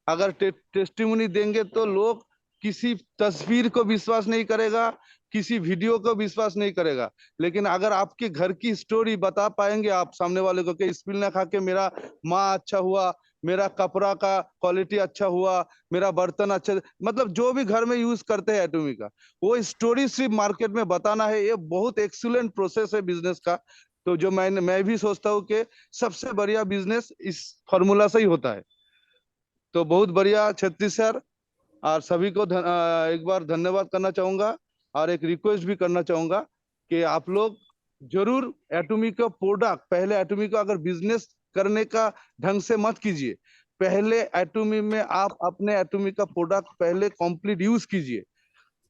अगर टेस्टिमोनी देंगे तो लोग किसी तस्वीर को विश्वास नहीं करेगा, किसी वीडियो को विश्वास नहीं करेगा। लेकिन अगर आपके घर की स्टोरी बता पाएंगे आप सामने वाले को कि स्पिल ना खा के मेरा माँ अच्छा हुआ, मेरा कपड़ा का क्वालिटी अच्छा हुआ, मेरा बर्तन अच्छा, मतलब जो भी घर में यूज करते हैं एटोमी का, वो स्टोरी सिर्फ मार्केट में बताना है। ये बहुत एक्सीलेंट प्रोसेस है बिजनेस का। तो जो मैं भी सोचता हूँ कि सबसे बढ़िया बिजनेस इस फॉर्मूला से ही होता है। तो बहुत बढ़िया छत्तीस सर, और सभी को एक बार धन्यवाद करना चाहूंगा। और एक रिक्वेस्ट भी करना चाहूंगा कि आप लोग जरूर एटोमी का प्रोडक्ट, पहले एटोमी का अगर बिजनेस करने का ढंग से मत कीजिए। पहले एटोमी में आप अपने एटोमी का प्रोडक्ट पहले कंप्लीट यूज कीजिए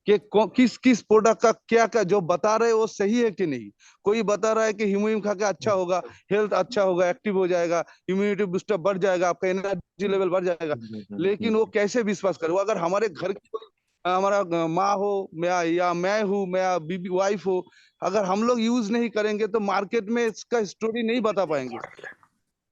कि किस किस प्रोडक्ट का क्या क्या जो बता रहे हैं वो सही है कि नहीं। कोई बता रहा है कि हीमोहिम खा के अच्छा होगा, हेल्थ अच्छा होगा, एक्टिव हो जाएगा, इम्यूनिटी बूस्टर बढ़ जाएगा, आपका एनर्जी लेवल बढ़ जाएगा, लेकिन वो कैसे विश्वास करे? वो अगर हमारे घर की कोई हमारा माँ हो या मैं हूँ, मैं बीबी वाइफ हो, अगर हम लोग यूज नहीं करेंगे तो मार्केट में इसका स्टोरी नहीं बता पाएंगे।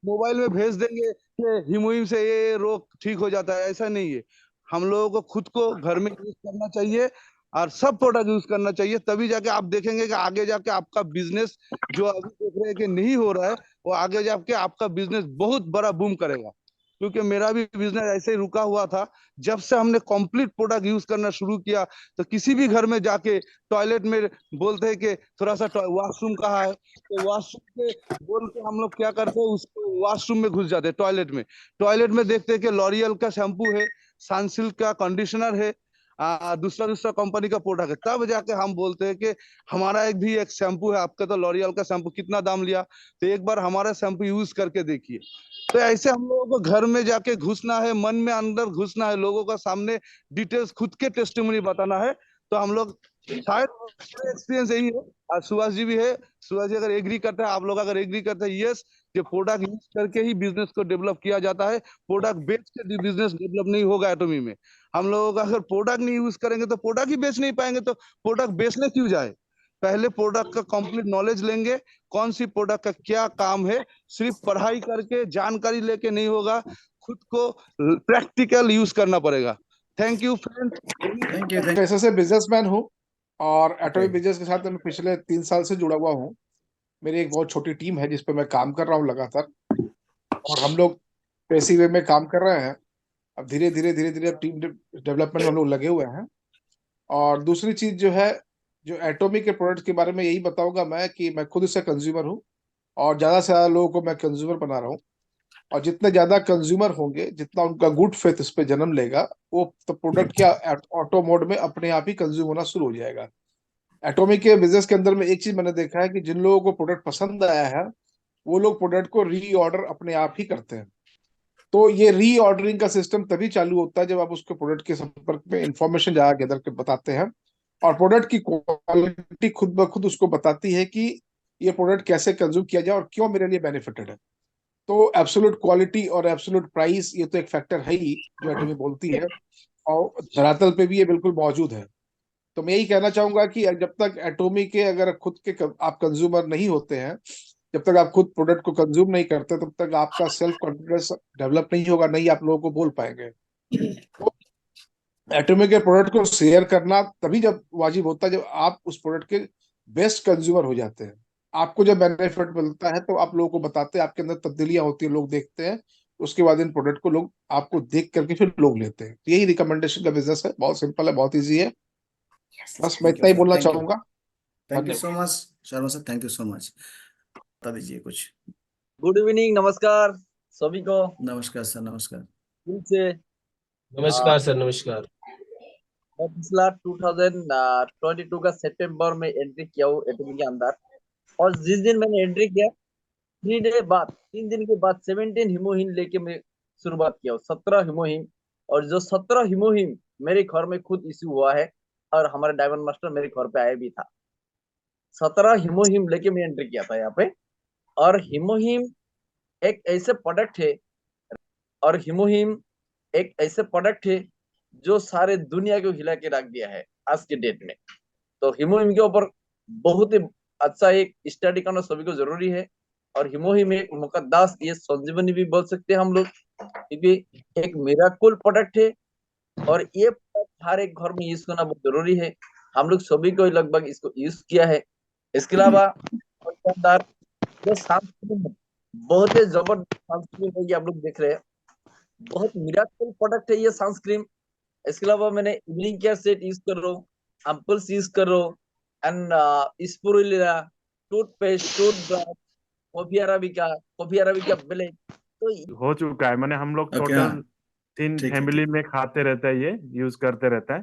मोबाइल में भेज देंगे कि हिमोहिम से ये रोग ठीक हो जाता है, ऐसा नहीं है। हम लोगों को खुद को घर में यूज करना चाहिए और सब प्रोडक्ट यूज करना चाहिए, तभी जाके आप देखेंगे कि आगे जाके आपका बिजनेस जो अभी देख रहे हैं कि नहीं हो रहा है, वो आगे जाके आपका बिजनेस बहुत बड़ा बूम करेगा। क्योंकि मेरा भी बिजनेस ऐसे ही रुका हुआ था। जब से हमने कंप्लीट प्रोडक्ट यूज करना शुरू किया, तो किसी भी घर में जाके टॉयलेट में बोलते हैं कि थोड़ा सा वॉशरूम कहाँ है, तो वॉशरूम के बोल के हम लोग क्या करते हैं, उसको वॉशरूम में घुस जाते हैं। टॉयलेट में देखते हैं कि लॉरियल का शैम्पू है, सनसिल्क का कंडीशनर है, दूसरा दूसरा कंपनी का प्रोडक्ट है, तब जाके हम बोलते हैं कि हमारा एक शैम्पू है, आपका तो लॉरियल का शैम्पू कितना दाम लिया, तो एक बार हमारा शैम्पू यूज करके देखिए। तो ऐसे हम लोगों को घर में जाके घुसना है, मन में अंदर घुसना है, लोगों का सामने डिटेल्स खुद के टेस्टिमोनी बताना है। तो हम लोग शायद एक्सपीरियंस यही है। सुभाष जी भी है, सुभाष जी अगर एग्री करते हैं, आप लोग अगर एग्री करते हैं, यस, ये प्रोडक्ट यूज करके ही बिजनेस को डेवलप किया जाता है, प्रोडक्ट बेच के बिजनेस डेवलप नहीं होगा एटोमी में। हम लोग अगर प्रोडक्ट नहीं यूज करेंगे तो प्रोडक्ट ही बेच नहीं पाएंगे, तो प्रोडक्ट बेचने क्यों जाए। पहले प्रोडक्ट का कंप्लीट नॉलेज लेंगे, कौन सी प्रोडक्ट का क्या काम है, सिर्फ पढ़ाई करके जानकारी लेके नहीं होगा, खुद को प्रैक्टिकल यूज करना पड़ेगा। Thank you friend. Thank you. पेशे से बिजनेसमैन हूँ और एटॉमिक Okay. बिजनेस के साथ मैं पिछले 3 साल से जुड़ा हुआ हूँ। मेरी एक बहुत छोटी टीम है जिस पे मैं काम कर रहा हूँ लगातार, और हम लोग पैसिव वे में काम कर रहे हैं। अब धीरे धीरे अब टीम डेवलपमेंट में हम लोग लगे हुए हैं। और दूसरी चीज जो है, जो एटॉमिक के प्रोडक्ट के बारे में यही बताऊंगा मैं कि मैं खुद इससे कंज्यूमर हूँ, और ज्यादा से ज्यादा लोगों को मैं कंज्यूमर बना रहा हूँ। और जितने ज्यादा कंज्यूमर होंगे, जितना उनका गुड फेथ इस पे जन्म लेगा, वो तो प्रोडक्ट क्या ऑटो मोड में अपने आप ही कंज्यूम होना शुरू हो जाएगा। एटॉमिक के बिजनेस के अंदर में एक चीज मैंने देखा है कि जिन लोगों को प्रोडक्ट पसंद आया है, वो लोग प्रोडक्ट को रीऑर्डर अपने आप ही करते हैं। तो ये रीऑर्डरिंग का सिस्टम तभी चालू होता है जब आप उसके प्रोडक्ट के संपर्क में इंफॉर्मेशन ज्यादा गैदर के बताते हैं, और प्रोडक्ट की क्वालिटी खुद ब खुद उसको बताती है कि ये प्रोडक्ट कैसे कंज्यूम किया जाए और क्यों मेरे लिए बेनिफिटेड है। तो एब्सोल्यूट क्वालिटी और एब्सोल्यूट प्राइस, ये तो एक फैक्टर है ही जो एटॉमिक बोलती है, और धरातल पे भी ये बिल्कुल मौजूद है। तो मैं यही कहना चाहूंगा कि जब तक एटॉमी के अगर खुद के आप कंज्यूमर नहीं होते हैं, जब तक आप खुद प्रोडक्ट को कंज्यूम नहीं करते, तब तक आपका सेल्फ कॉन्फिडेंस डेवलप नहीं होगा, नहीं आप लोगों को बोल पाएंगे। तो एटॉमी के प्रोडक्ट को शेयर करना तभी जब वाजिब होता है जब आप उस प्रोडक्ट के बेस्ट कंज्यूमर हो जाते हैं। आपको जब बेनिफिट मिलता है तो आप लोगों को बताते हैं, आपके अंदर तब्दीलियां होती है, लोग देखते हैं, उसके बाद इन प्रोडक्ट को लोग आपको देख करके फिर लोग लेते हैं। तो यही रिकमेंडेशन का बिजनेस है, बहुत सिंपल है, बहुत ईजी है। बस मैं इतना ही बोलना चाहूंगा। Thank you so much Sharma sir, thank you so much. बता दीजिए कुछ। गुड इवनिंग, नमस्कार सभी को। नमस्कार सर, नमस्कार। दिल से नमस्कार सर, नमस्कार। मैं पिछला 2022 का सितंबर में एंट्री किया हूँ एटॉमिक के अंदर, और जिस दिन मैंने एंट्री किया 3 दिन के बाद 17 हीमोहिम लेके मैं शुरुआत किया हूँ, 17 हीमोहिम। और जो 17 हीमोहिम मेरे घर में खुद इश्यू हुआ है, और हमारे डायमंड मास्टर मेरे घर पे आया भी था। 17 हीमोहिम लेके मैं एंट्री किया था यहाँ पे। और हीमोहिम एक ऐसे प्रोडक्ट है, और हीमोहिम एक ऐसे प्रोडक्ट है जो सारे दुनिया को हिला के रख दिया है आज के डेट में। तो हीमोहिम के ऊपर बहुत ही अच्छा एक स्टडी करना सभी को जरूरी है। और हीमोहिम एक मुकद्दस, ये संजीवनी भी बोल सकते हैं हम लोग, क्योंकि एक मिराकुल प्रोडक्ट है, और ये प्रोडक्ट हर एक घर में यूज करना बहुत जरूरी है। हम लोग सभी को लगभग इसको यूज किया है। इसके अलावा शानदार जो सनस्क्रीन है, बहुत ही जबरदस्त सनस्क्रीन है, ये आप लोग देख रहे हैं, बहुत मिराकल प्रोडक्ट है ये सनस्क्रीन। इसके अलावा मैंने इवनिंग केयर सेट यूज कर रहा हूँ, अम्पल्स यूज कर रहा हूँ, and spirulina toothpaste, toothbrush, coffee arabica black. तो हो चुका है, मैंने हम लोग Okay, टोटल हाँ, 3 ठीक है, फैमिली में खाते रहते हैं, ये यूज करते रहता है।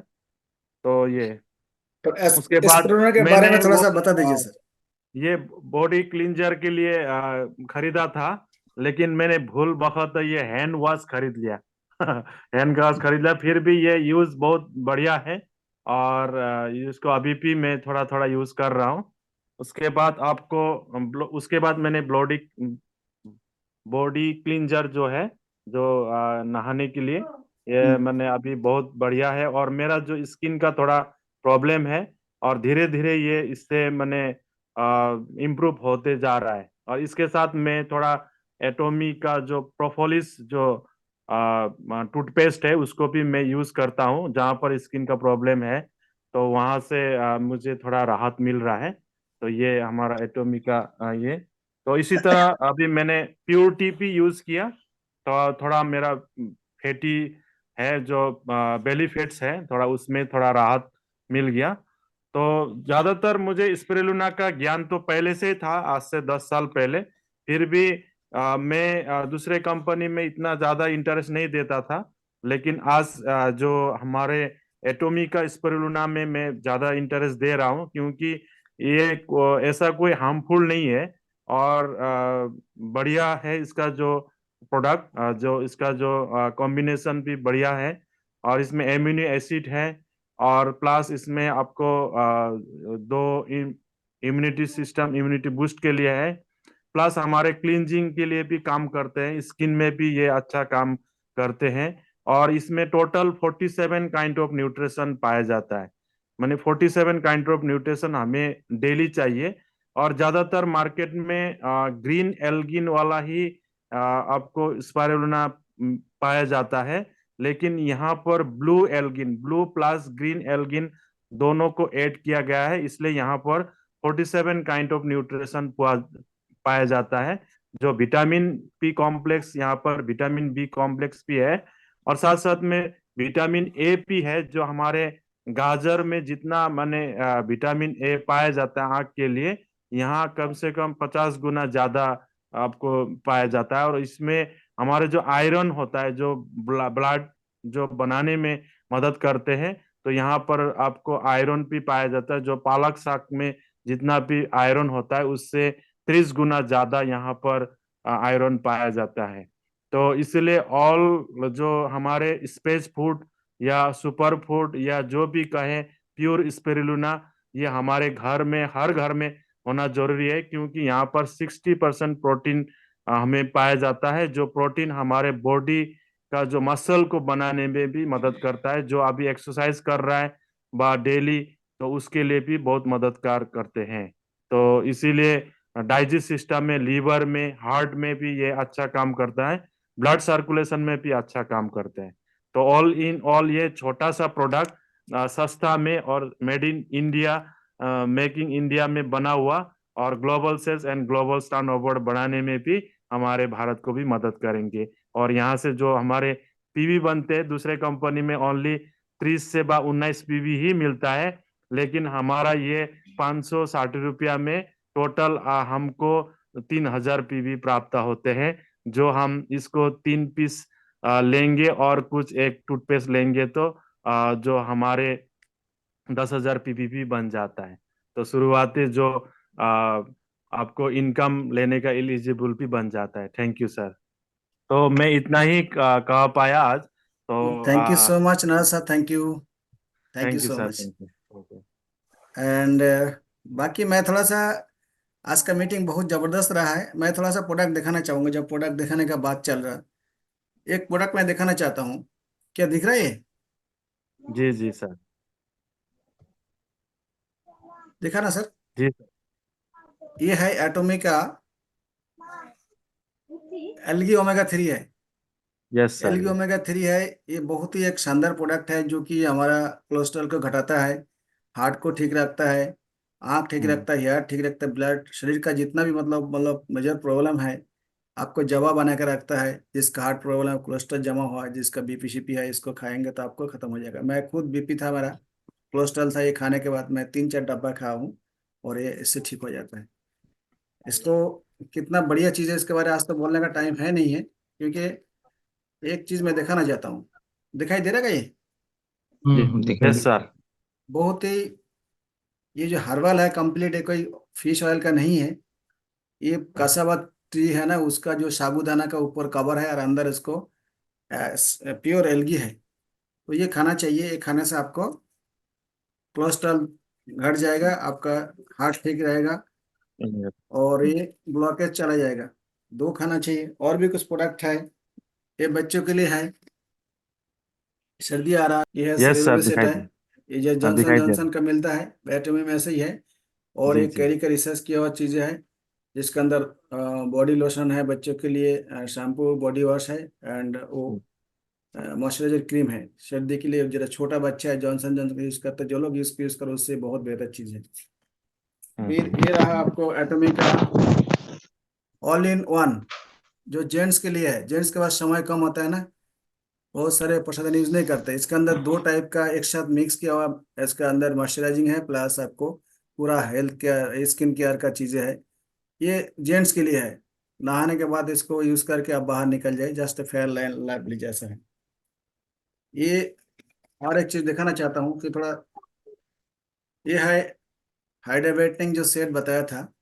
तो ये तो उसके बाद एस्प्रोना के बारे मैंने में थोड़ा वो सा बता दीजिए सर। ये बॉडी क्लींजर के लिए खरीदा था, लेकिन मैंने भूल बखत ये हैंड वॉश खरीद लिया। हैंड वॉश खरीद लिया, फिर भी ये यूज बहुत बढ़िया है, और इसको अभी भी मैं थोड़ा थोड़ा यूज कर रहा हूँ। उसके बाद उसके बाद मैंने बॉडी क्लींजर जो है, जो नहाने के लिए, ये मैंने अभी बहुत बढ़िया है। और मेरा जो स्किन का थोड़ा प्रॉब्लम है, और धीरे धीरे ये इससे मैंने इम्प्रूव होते जा रहा है। और इसके साथ मैं थोड़ा एटॉमी का जो प्रोपोलिस जो टूथपेस्ट है, उसको भी मैं यूज करता हूँ जहाँ पर स्किन का प्रॉब्लम है, तो वहां से मुझे थोड़ा राहत मिल रहा है। तो ये हमारा एटॉमी का ये। तो इसी तरह अभी मैंने प्योर टी भी यूज किया, तो थोड़ा मेरा फैटी है जो बेली फैट्स है, थोड़ा उसमें थोड़ा राहत मिल गया। तो ज्यादातर मुझे स्पिरुलिना का ज्ञान तो पहले से था, आज से 10 साल पहले। फिर भी मैं दूसरे कंपनी में इतना ज्यादा इंटरेस्ट नहीं देता था, लेकिन आज जो हमारे एटोमी का स्पिरुलिना में मैं ज्यादा इंटरेस्ट दे रहा हूँ, क्योंकि ये ऐसा कोई हार्मफुल नहीं है और बढ़िया है इसका जो प्रोडक्ट, जो इसका जो कॉम्बिनेशन भी बढ़िया है, और इसमें एमिनो एसिड है, और प्लस इसमें आपको दो इम्यूनिटी सिस्टम, इम्यूनिटी बूस्ट के लिए है, प्लस हमारे क्लींजिंग के लिए भी काम करते हैं, स्किन में भी ये अच्छा काम करते हैं। और इसमें टोटल 47 काइंड ऑफ न्यूट्रिशन पाया जाता है, माने 47 काइंड ऑफ न्यूट्रिशन हमें डेली चाहिए। और ज्यादातर मार्केट में ग्रीन एल्गिन वाला ही आपको स्पाइरुलिना पाया जाता है, लेकिन यहाँ पर blue algin, blue plus green algin दोनों को ऐड किया गया है, इसलिए यहाँ पर 47 काइंड ऑफ न्यूट्रिशन पाया जाता है। जो विटामिन बी कॉम्प्लेक्स, यहाँ पर विटामिन बी कॉम्प्लेक्स भी है, और साथ साथ में विटामिन ए भी है, जो हमारे गाजर में जितना माने विटामिन ए पाया जाता है आंख के लिए, यहाँ कम से कम 50 गुना ज्यादा आपको पाया जाता है। और इसमें हमारे जो आयरन होता है, जो ब्लड जो बनाने में मदद करते हैं, तो यहाँ पर आपको आयरन भी पाया जाता है, जो पालक साग में जितना भी आयरन होता है उससे 30 गुना ज्यादा यहाँ पर आयरन पाया जाता है। तो इसलिए ऑल जो हमारे स्पेस फूड या सुपर फूड या जो भी कहें, प्योर स्पिरुलिना ये हमारे घर में, हर घर में होना जरूरी है, क्योंकि यहाँ पर 60% प्रोटीन हमें पाया जाता है, जो प्रोटीन हमारे बॉडी का जो मसल को बनाने में भी मदद करता है। जो अभी एक्सरसाइज कर रहा है डेली, तो उसके लिए भी बहुत मददगार करते हैं। तो इसीलिए डाइजेस्ट सिस्टम में, लीवर में, हार्ट में भी ये अच्छा काम करता है, ब्लड सर्कुलेशन में भी अच्छा काम करते हैं। तो ऑल इन ऑल ये छोटा सा प्रोडक्ट सस्ता में और made in India, making India में बना हुआ, और global sales and global turnover बढ़ाने में भी हमारे भारत को भी मदद करेंगे। और यहाँ से जो हमारे पीवी बनते हैं, दूसरे कंपनी में ओनली 30 से 19 पीवी ही मिलता है, लेकिन हमारा ये 560 रुपया में टोटल हमको 3000 पीवी प्राप्त होते हैं, जो हम इसको 3 पीस लेंगे और कुछ एक टूथपेस्ट लेंगे, तो जो हमारे 10,000 पीवी बन जाता है। तो शुरुआती जो आपको इनकम लेने का एलिजिबल भी बन जाता है। Thank you sir. तो मैं इतना ही कह पाया आज। तो थैंक यू सो मच नर sir, thank you thank you so sir, much. Thank you. And बाकी मैं थोड़ा सा, आज का मीटिंग बहुत जबरदस्त रहा है। मैं थोड़ा सा प्रोडक्ट दिखाना चाहूंगा, जब प्रोडक्ट दिखाने का बात चल रहा है, एक प्रोडक्ट मैं दिखाना चाहता हूँ। क्या दिख रहा है ये? जी जी सर। दिखा ना सर? जी सर। ये है एटोमी का एल्गी ओमेगा 3 है। Yes sir. एल्गी ओमेगा 3 है। ये बहुत ही एक शानदार प्रोडक्ट है, जो कि हमारा कोलेस्ट्रॉल को घटाता है, हार्ट को ठीक रखता है, आँख ठीक रखता है, हेयर ठीक रखता है, ब्लड, शरीर का जितना भी मतलब मेजर प्रॉब्लम है आपको जवा बना कर रखता है। जिसका हार्ट प्रॉब्लम है, कोलेस्ट्रॉल जमा हुआ है, जिसका बीपी शीपी है, इसको खाएंगे तो आपको खत्म हो जाएगा। मैं खुद बीपी था मेरा, कोलेस्ट्रॉल था, ये खाने के बाद मैं 3-4 डब्बा खाया हूँ और ये इससे ठीक हो जाता है। इसको कितना बढ़िया चीज़ है, इसके बारे में आज तो बोलने का टाइम है नहीं है, क्योंकि एक चीज मैं दिखाना चाहता हूँ। दिखाई दे रहा है ये? Yes sir. बहुत ही, ये जो हर्बल है कंप्लीट है, कोई फिश ऑयल का नहीं है। ये कसावा ट्री है ना, उसका जो साबूदाना का ऊपर कवर है और अंदर इसको प्योर एल्गी है। तो ये खाना चाहिए। ये खाने से आपको कोलेस्ट्रॉल घट जाएगा, आपका हार्ट ठीक रहेगा और ये ब्लॉकेज चला जाएगा। 2 खाना चाहिए। और भी कुछ प्रोडक्ट है, ये बच्चों के लिए है, सर्दी आ रहा है, ये है यस सर, सेट दिखाई है, दे। ये जो हाँ, जॉनसन दिखाई दे। जॉनसन का मिलता है, बैटमी में ऐसे ही है। और जी एक जी। कैरी का रिसर्च किया हुआ चीजें हैं, जिसके अंदर बॉडी लोशन है बच्चों के लिए, शैम्पू, बॉडी वॉश है, एंड वो मॉइस्चराइजर क्रीम है सर्दी के लिए। जरा छोटा बच्चा है, जॉनसन जॉनसन यूज करते, जो लोग यूज करो, उससे बहुत बेहतर चीज है। फिर ये रहा आपको एटोमी का ऑल इन वन, जो जेंट्स के लिए है। जेंट्स के पास समय कम होता है ना, बहुत सारे प्रसाधन यूज नहीं करते। इसके अंदर 2 टाइप का एक साथ मिक्स किया हुआ, इसका अंदर मॉइस्चराइजिंग है, प्लस आपको पूरा हेल्थ केयर, स्किन केयर का चीजें है। ये जेंट्स के लिए है। नहाने के बाद इसको यूज करके आप बाहर निकल जाए, जस्ट फेयर लाइवली जैसा है। ये और एक चीज दिखाना चाहता हूँ कि थोड़ा, ये है हाइड्रेटिंग जो सेट बताया था,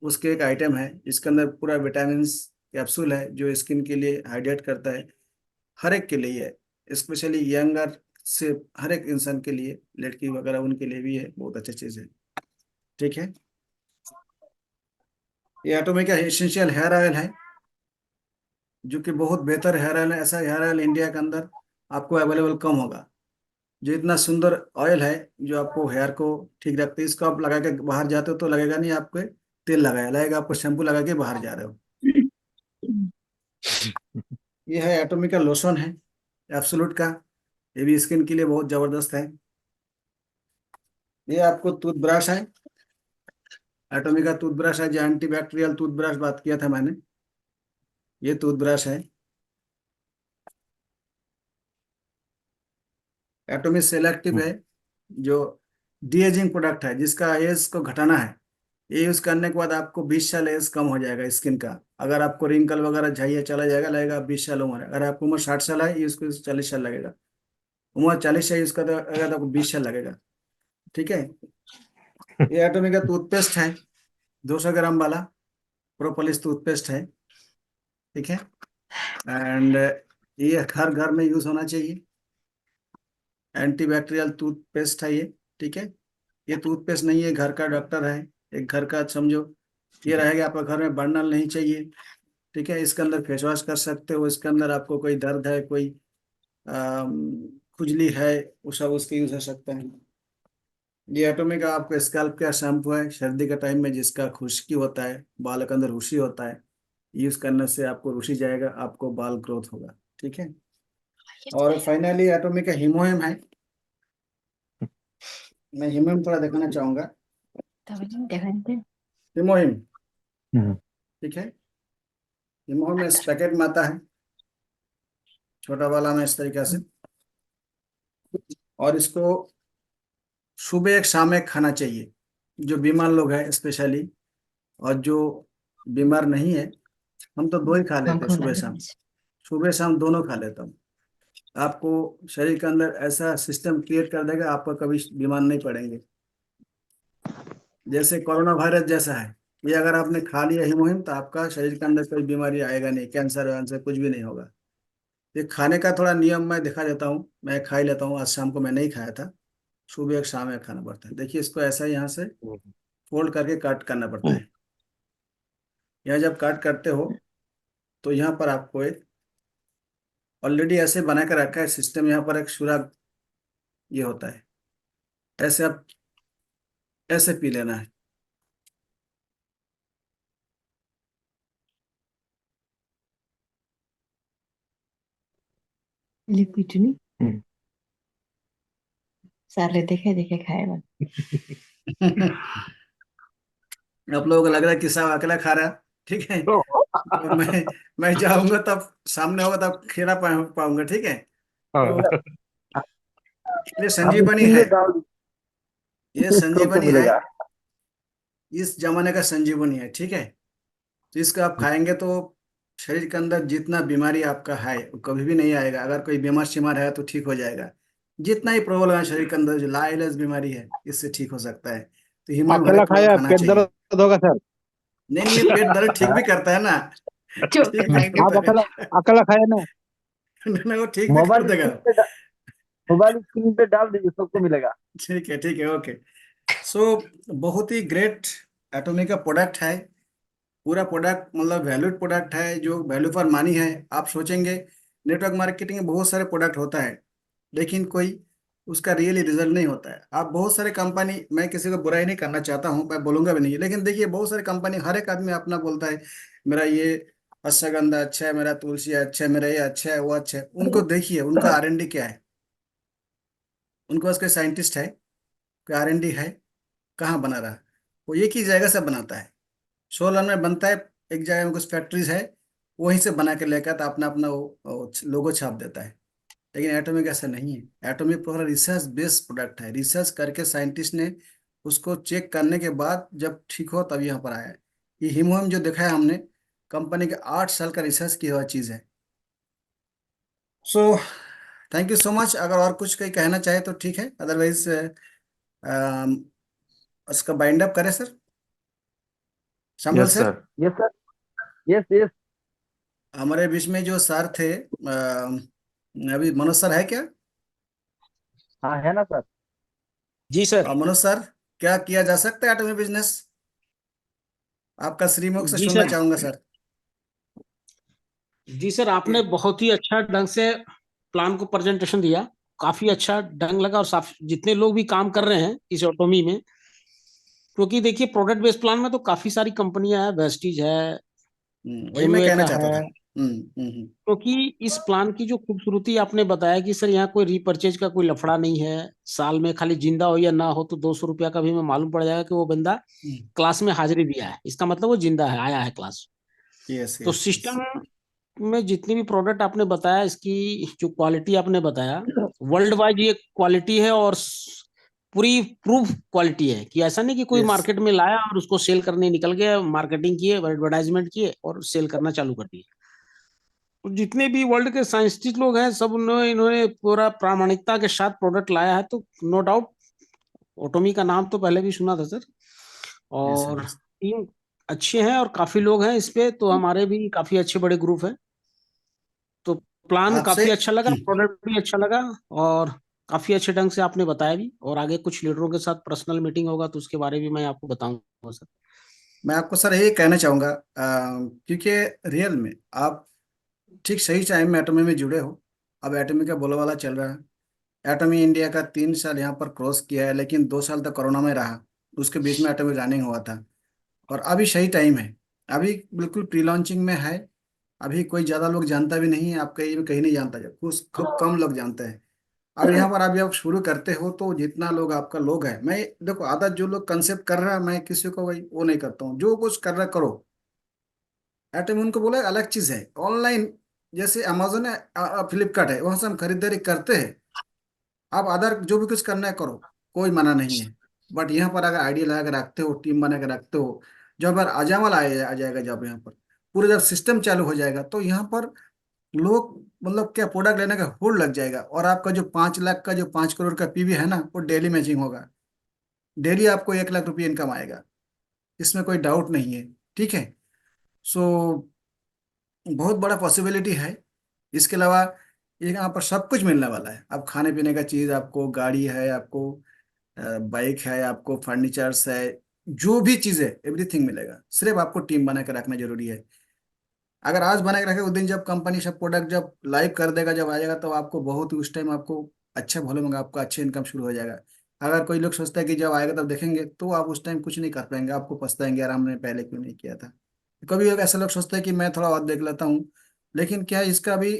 उसके एक आइटम है। इसके अंदर पूरा विटामिन कैप्सूल है जो स्किन के लिए हाइड्रेट करता है, हर एक के लिए है, स्पेशली यंगर से हर एक इंसान के लिए, लड़की वगैरह उनके लिए भी है, बहुत अच्छी चीज है। ठीक है, ये एटोमिक का एसेंशियल हेयर ऑयल है, जो कि बहुत बेहतर हेयर ऑयल है। ऐसा हेयर ऑयल इंडिया के अंदर आपको अवेलेबल कम होगा, जो इतना सुंदर ऑयल है जो आपको हेयर को ठीक रखते है। इसको आप लगा के बाहर जाते हो तो लगेगा नहीं आपको तेल लगाया, लगेगा आपको शैम्पू लगा के बाहर जा रहे हो। ये है एटोमिका लोशन है एब्सोल्यूट का, ये भी स्किन के लिए बहुत जबरदस्त है। ये आपको टूथब्रश है, एटोमिका टूथब्रश है, जो एंटीबैक्टीरियल टूथब्रश बात किया था मैंने, ये टूथब्रश है। एटोमिक सेलेक्टिव है, जो डी एजिंग प्रोडक्ट है, जिसका एज को घटाना है। ये यूज करने के बाद आपको 20 साल एज कम हो जाएगा स्किन का। अगर आपको रिंकल वगैरह झाइया चला जाएगा, लगेगा 20 साल उम्र है। अगर आपको उम्र 60 साल है, ये उसको 40 साल लगेगा। उम्र 40 है इसका, तो अगर आपको 20 साल लगेगा। ठीक है, ये एटोमिक का टूथपेस्ट है, 200 ग्राम वाला प्रोपोलिस टूथपेस्ट है। ठीक है, एंड ये हर घर में यूज होना चाहिए, एंटीबैक्टीरियल टूथपेस्ट है ये। ठीक है, ये टूथपेस्ट नहीं है, घर का डॉक्टर है, एक घर का समझो। ये रहेगा आपका घर में, बर्नल नहीं चाहिए। ठीक है, इसके अंदर फेस वॉश कर सकते हो, इसके अंदर आपको कोई दर्द है, कोई खुजली है, वो सब उसके यूज हो सकते हैं। ये एटोमिक का आपका स्कैल्प का शैम्पू है, सर्दी के टाइम में जिसका खुश्की होता है, बाल के अंदर रुसी होता है, यूज करने से आपको रुसी जाएगा, आपको बाल ग्रोथ होगा। ठीक है, और फाइनली एटोमिक का हीमोहिम है। मैं हीमोहिम थोड़ा दिखाना चाहूंगा। हीमोहिम, ठीक है, हीमोहिम इस पैकेट में आता है, छोटा वाला में इस तरीके से, और इसको सुबह एक शाम एक खाना चाहिए, जो बीमार लोग हैं स्पेशली, और जो बीमार नहीं है, हम तो 2 ही खा लेते हैं, सुबह शाम दोनों खा लेता हूँ। आपको शरीर के अंदर ऐसा सिस्टम क्रिएट कर देगा, आपको कभी बीमार नहीं पड़ेंगे। जैसे कोरोना वायरस जैसा है, ये अगर आपने खा लिया हीमोहिम, तो आपका शरीर के अंदर कोई बीमारी आएगा नहीं, कैंसर वैंसर कुछ भी नहीं होगा। ये खाने का थोड़ा नियम मैं दिखा देता हूँ, मैं खा ही लेता हूँ। आज शाम को मैं नहीं खाया था, सुबह एक शाम एक खाना पड़ता है। देखिए, इसको ऐसा यहाँ से फोल्ड करके काट करना पड़ता है। यहाँ जब काट करते हो तो यहाँ पर आपको एक ऑलरेडी ऐसे बना कर रखा है सिस्टम, यहाँ पर एक सुराग ये होता है, ऐसे आप ऐसे पी लेना है। लिक्विड साले देखे देखे खाएगा। आप लोगों को लग रहा है कि सब अकेला खा रहा है, ठीक है, तो मैं जाऊंगा तब सामने होगा तब खिला पाऊंगा। ठीक है, तो ये संजीवनी है, ये संजीवनी है, इस जमाने का संजीवनी है। ठीक है, तो इसको आप खाएंगे तो शरीर के अंदर जितना बीमारी आपका है वो कभी भी नहीं आएगा। अगर कोई बीमार शिमार है तो ठीक हो जाएगा। जितना ही प्रॉब्लम है शरीर के अंदर, जो लाइलाज बीमारी है, इससे ठीक हो सकता है। तो हीमोग्लोबिन हर अकेला एक लोगों को खाया खाना पेट चाहिए। दर्द होगा सर? नहीं नहीं, ये पेट दर्द ठीक भी करता है ना, चुप ठीक खाएंगे आप पहले। अकेला खाया ना? नहीं, वो ठीक भी कर देगा। मोबाइल स्क्रीन पे डाल दीजिए, सबको मिलेगा। ठीक है, ओके। सो बहुत ही ग्रेट एटोमिक का प्रोडक्ट है। पूरा प्रोडक्ट मतलब वैल्यूड प्रोडक्ट है, जो वैल्यू फॉर मनी है। आप सोचेंगे नेटवर्क मार्केटिंग में बहुत सारे प्रोडक्ट होता है, लेकिन कोई उसका रियली रिजल्ट नहीं होता है। आप बहुत सारे कंपनी, मैं किसी को बुराई नहीं करना चाहता हूँ, मैं बोलूंगा भी नहीं, लेकिन देखिए बहुत सारे कंपनी, हर एक आदमी अपना बोलता है, मेरा ये अश्वगंधा अच्छा है, मेरा तुलसी अच्छा है, मेरा ये अच्छा है, वो अच्छा है। उनको देखिए, उनका R&D क्या है, उनको उसके साइंटिस्ट है, R&D है, कहाँ बना रहा है? वो एक ही जगह से बनाता है, सोलन में बनता है, एक जगह में कुछ फैक्ट्रीज है, वहीं से बना के लेकर तो अपना अपना वो लोगो छाप देता है। लेकिन एटॉमिक ऐसा नहीं है। एटॉमिक पूरा रिसर्च बेस्ड प्रोडक्ट है, रिसर्च करके साइंटिस्ट ने उसको चेक करने के बाद जब ठीक हो तब यहाँ पर आया है। ये हीमोहिम जो देखा है हमने, कंपनी के 8 साल का रिसर्च किया हुआ चीज़ है। So thank you so much. अगर और कुछ कहीं कहना चाहे तो ठीक है, अदरवाइज उसका बाइंड अप करें सर। शामिल yes sir, sir. Yes sir, yes yes. हमारे बीच में जो सर थे अभी मनोज सर है क्या? हाँ है ना सर। जी सर। मनोज सर, क्या किया जा सकता है एटमी बिजनेस? आपका श्रीमुख से जी सुनना सर। चाहूंगा सर। जी सर, आपने बहुत ही अच्छा ढंग से प्लान को प्रेजेंटेशन दिया, काफी अच्छा ढंग लगा। और जितने लोग भी काम कर रहे हैं इस ऑटोमी में, क्योंकि देखिए प्रोडक्ट बेस्ड प्लान में तो काफी सारी कंपनियां हैं, वेस्टीज है, वही मैं एमवे कहना का चाहता था। है। क्योंकि इस प्लान की जो खूबसूरती आपने बताया कि सर यहाँ कोई रीपर्चेज का कोई लफड़ा नहीं है, साल में खाली जिंदा हो या ना हो तो 200 रुपया का भी हमें मालूम पड़ जाएगा कि वो बंदा क्लास में हाजिरी दिया है, इसका मतलब वो जिंदा है, आया है क्लास। यस तो यस। सिस्टम में जितनी भी प्रोडक्ट आपने बताया, इसकी जो क्वालिटी आपने बताया, वर्ल्ड वाइड ये क्वालिटी है और पूरी प्रूफ क्वालिटी है, कि ऐसा नहीं कि कोई यस मार्केट में लाया और उसको सेल करने निकल गया, मार्केटिंग किए, एडवर्टाइजमेंट किए और सेल करना चालू कर दिए। तो जितने भी वर्ल्ड के साइंटिस्ट लोग हैं, सब इन्होंने पूरा प्रामाणिकता के साथ प्रोडक्ट लाया है। तो नो डाउट ऑटोमी का नाम तो पहले भी सुना था सर, यस और सर। टीम अच्छे हैं और काफी लोग हैं इस पे, तो हमारे भी काफी अच्छे बड़े ग्रुप है। तो प्लान आपसे काफी अच्छा लगा, प्रोडक्ट भी अच्छा लगा, और काफी अच्छे ढंग से आपने बताया भी। और आगे कुछ लीडरों के साथ पर्सनल मीटिंग होगा तो उसके बारे में मैं आपको बताऊंगा सर। मैं आपको सर यही कहना चाहूंगा, क्योंकि रियल में आप ठीक सही टाइम में एटमी में जुड़े हो। अब एटमी का बोलबाला चल रहा है। एटमी इंडिया का 3 साल यहाँ पर क्रॉस किया है, लेकिन 2 साल तक कोरोना में रहा। उसके बीच में एटमी रनिंग हुआ था, और अभी सही टाइम है। अभी बिल्कुल प्री लॉन्चिंग में है। अभी कोई ज्यादा लोग जानता भी नहीं है, आप कहीं नहीं जानता, जब कुछ खूब कम लोग जानते हैं। अब यहाँ पर अभी आप शुरू करते हो तो जितना लोग आपका लोग है, मैं देखो आधा जो लोग कंसेप्ट कर रहा है, मैं किसी को वही वो नहीं करता हूँ। जो कुछ कर रहा करो। एटम उनको बोला अलग चीज है। ऑनलाइन जैसे अमेजोन है, फ्लिपकार्ट है, वहां से हम खरीदारी करते हैं। आप अदर जो भी कुछ करना है करो, कोई मना नहीं है। बट यहाँ पर अगर आइडिया लगा के रखते हो, टीम बना के रखते हो, जब बार आजामल आ जाएगा, जब यहाँ पर पूरा जब सिस्टम चालू हो जाएगा, तो यहाँ पर लोग मतलब क्या प्रोडक्ट लेने का होड़ लग जाएगा। और आपका जो 5 लाख का जो 5 करोड़ का पीवी है ना, वो डेली मैचिंग होगा। डेली आपको 1 लाख रुपये इनकम आएगा, इसमें कोई डाउट नहीं है। ठीक है। सो बहुत बड़ा पॉसिबिलिटी है। इसके अलावा यहाँ पर सब कुछ मिलने वाला है। अब खाने पीने का चीज, आपको गाड़ी है, आपको बाइक है, आपको फर्नीचर्स है, जो भी चीज है एवरीथिंग मिलेगा। सिर्फ आपको टीम बना के रखना जरूरी है। अगर आज बना के रखे, उस दिन जब कंपनी सब प्रोडक्ट जब लाइव कर देगा, जब आ जाएगा, तो आपको बहुत ही उस टाइम आपको अच्छा वॉल्यूम होगा, आपका अच्छे इनकम शुरू हो जाएगा। अगर कोई लोग सोचता है कि जब आएगा तब देखेंगे, तो आप उस टाइम कुछ नहीं कर पाएंगे, आपको पछताएंगे यार हमने पहले क्यों नहीं किया था। कभी ऐसे लोग सोचते हैं कि मैं थोड़ा और देख लेता हूँ, लेकिन क्या है इसका भी,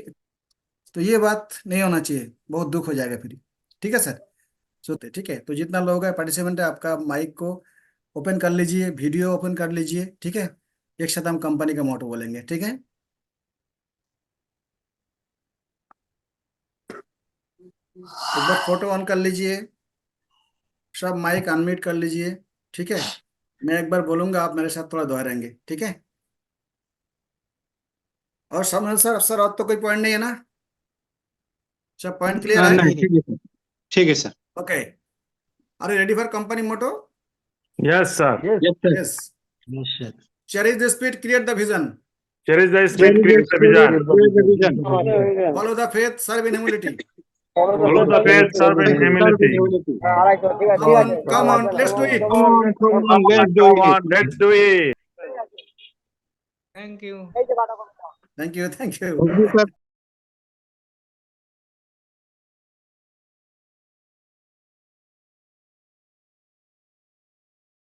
तो ये बात नहीं होना चाहिए, बहुत दुख हो जाएगा फिर। ठीक है सर। सोते ठीक है। तो जितना लोग है पार्टिसिपेंट है, आपका माइक को ओपन कर लीजिए, वीडियो ओपन कर लीजिए। ठीक है। एक साथ हम कंपनी का मोटो बोलेंगे। ठीक है। एक बार फोटो ऑन कर लीजिए, सब माइक अनम्यूट कर लीजिए। ठीक है। मैं एक बार बोलूंगा, आप मेरे साथ थोड़ा दोहराएंगे। ठीक है। और समझ सर, सर और तो कोई पॉइंट नहीं है ना? सब पॉइंट क्लियर है? नहीं, ठीक है सर, ठीक है sir. Okay. Are you ready for company motto? Yes sir. Yes yes sir. Yes. Yes sir. Cherish the spirit, create the vision, cherish the spirit, create the vision, follow the faith, serve in humility, follow the faith, serve in humility. come on, let's do it. Come on, let's do Come it. on, let's do it. Thank you. Thank you, thank you. Thank you, sir.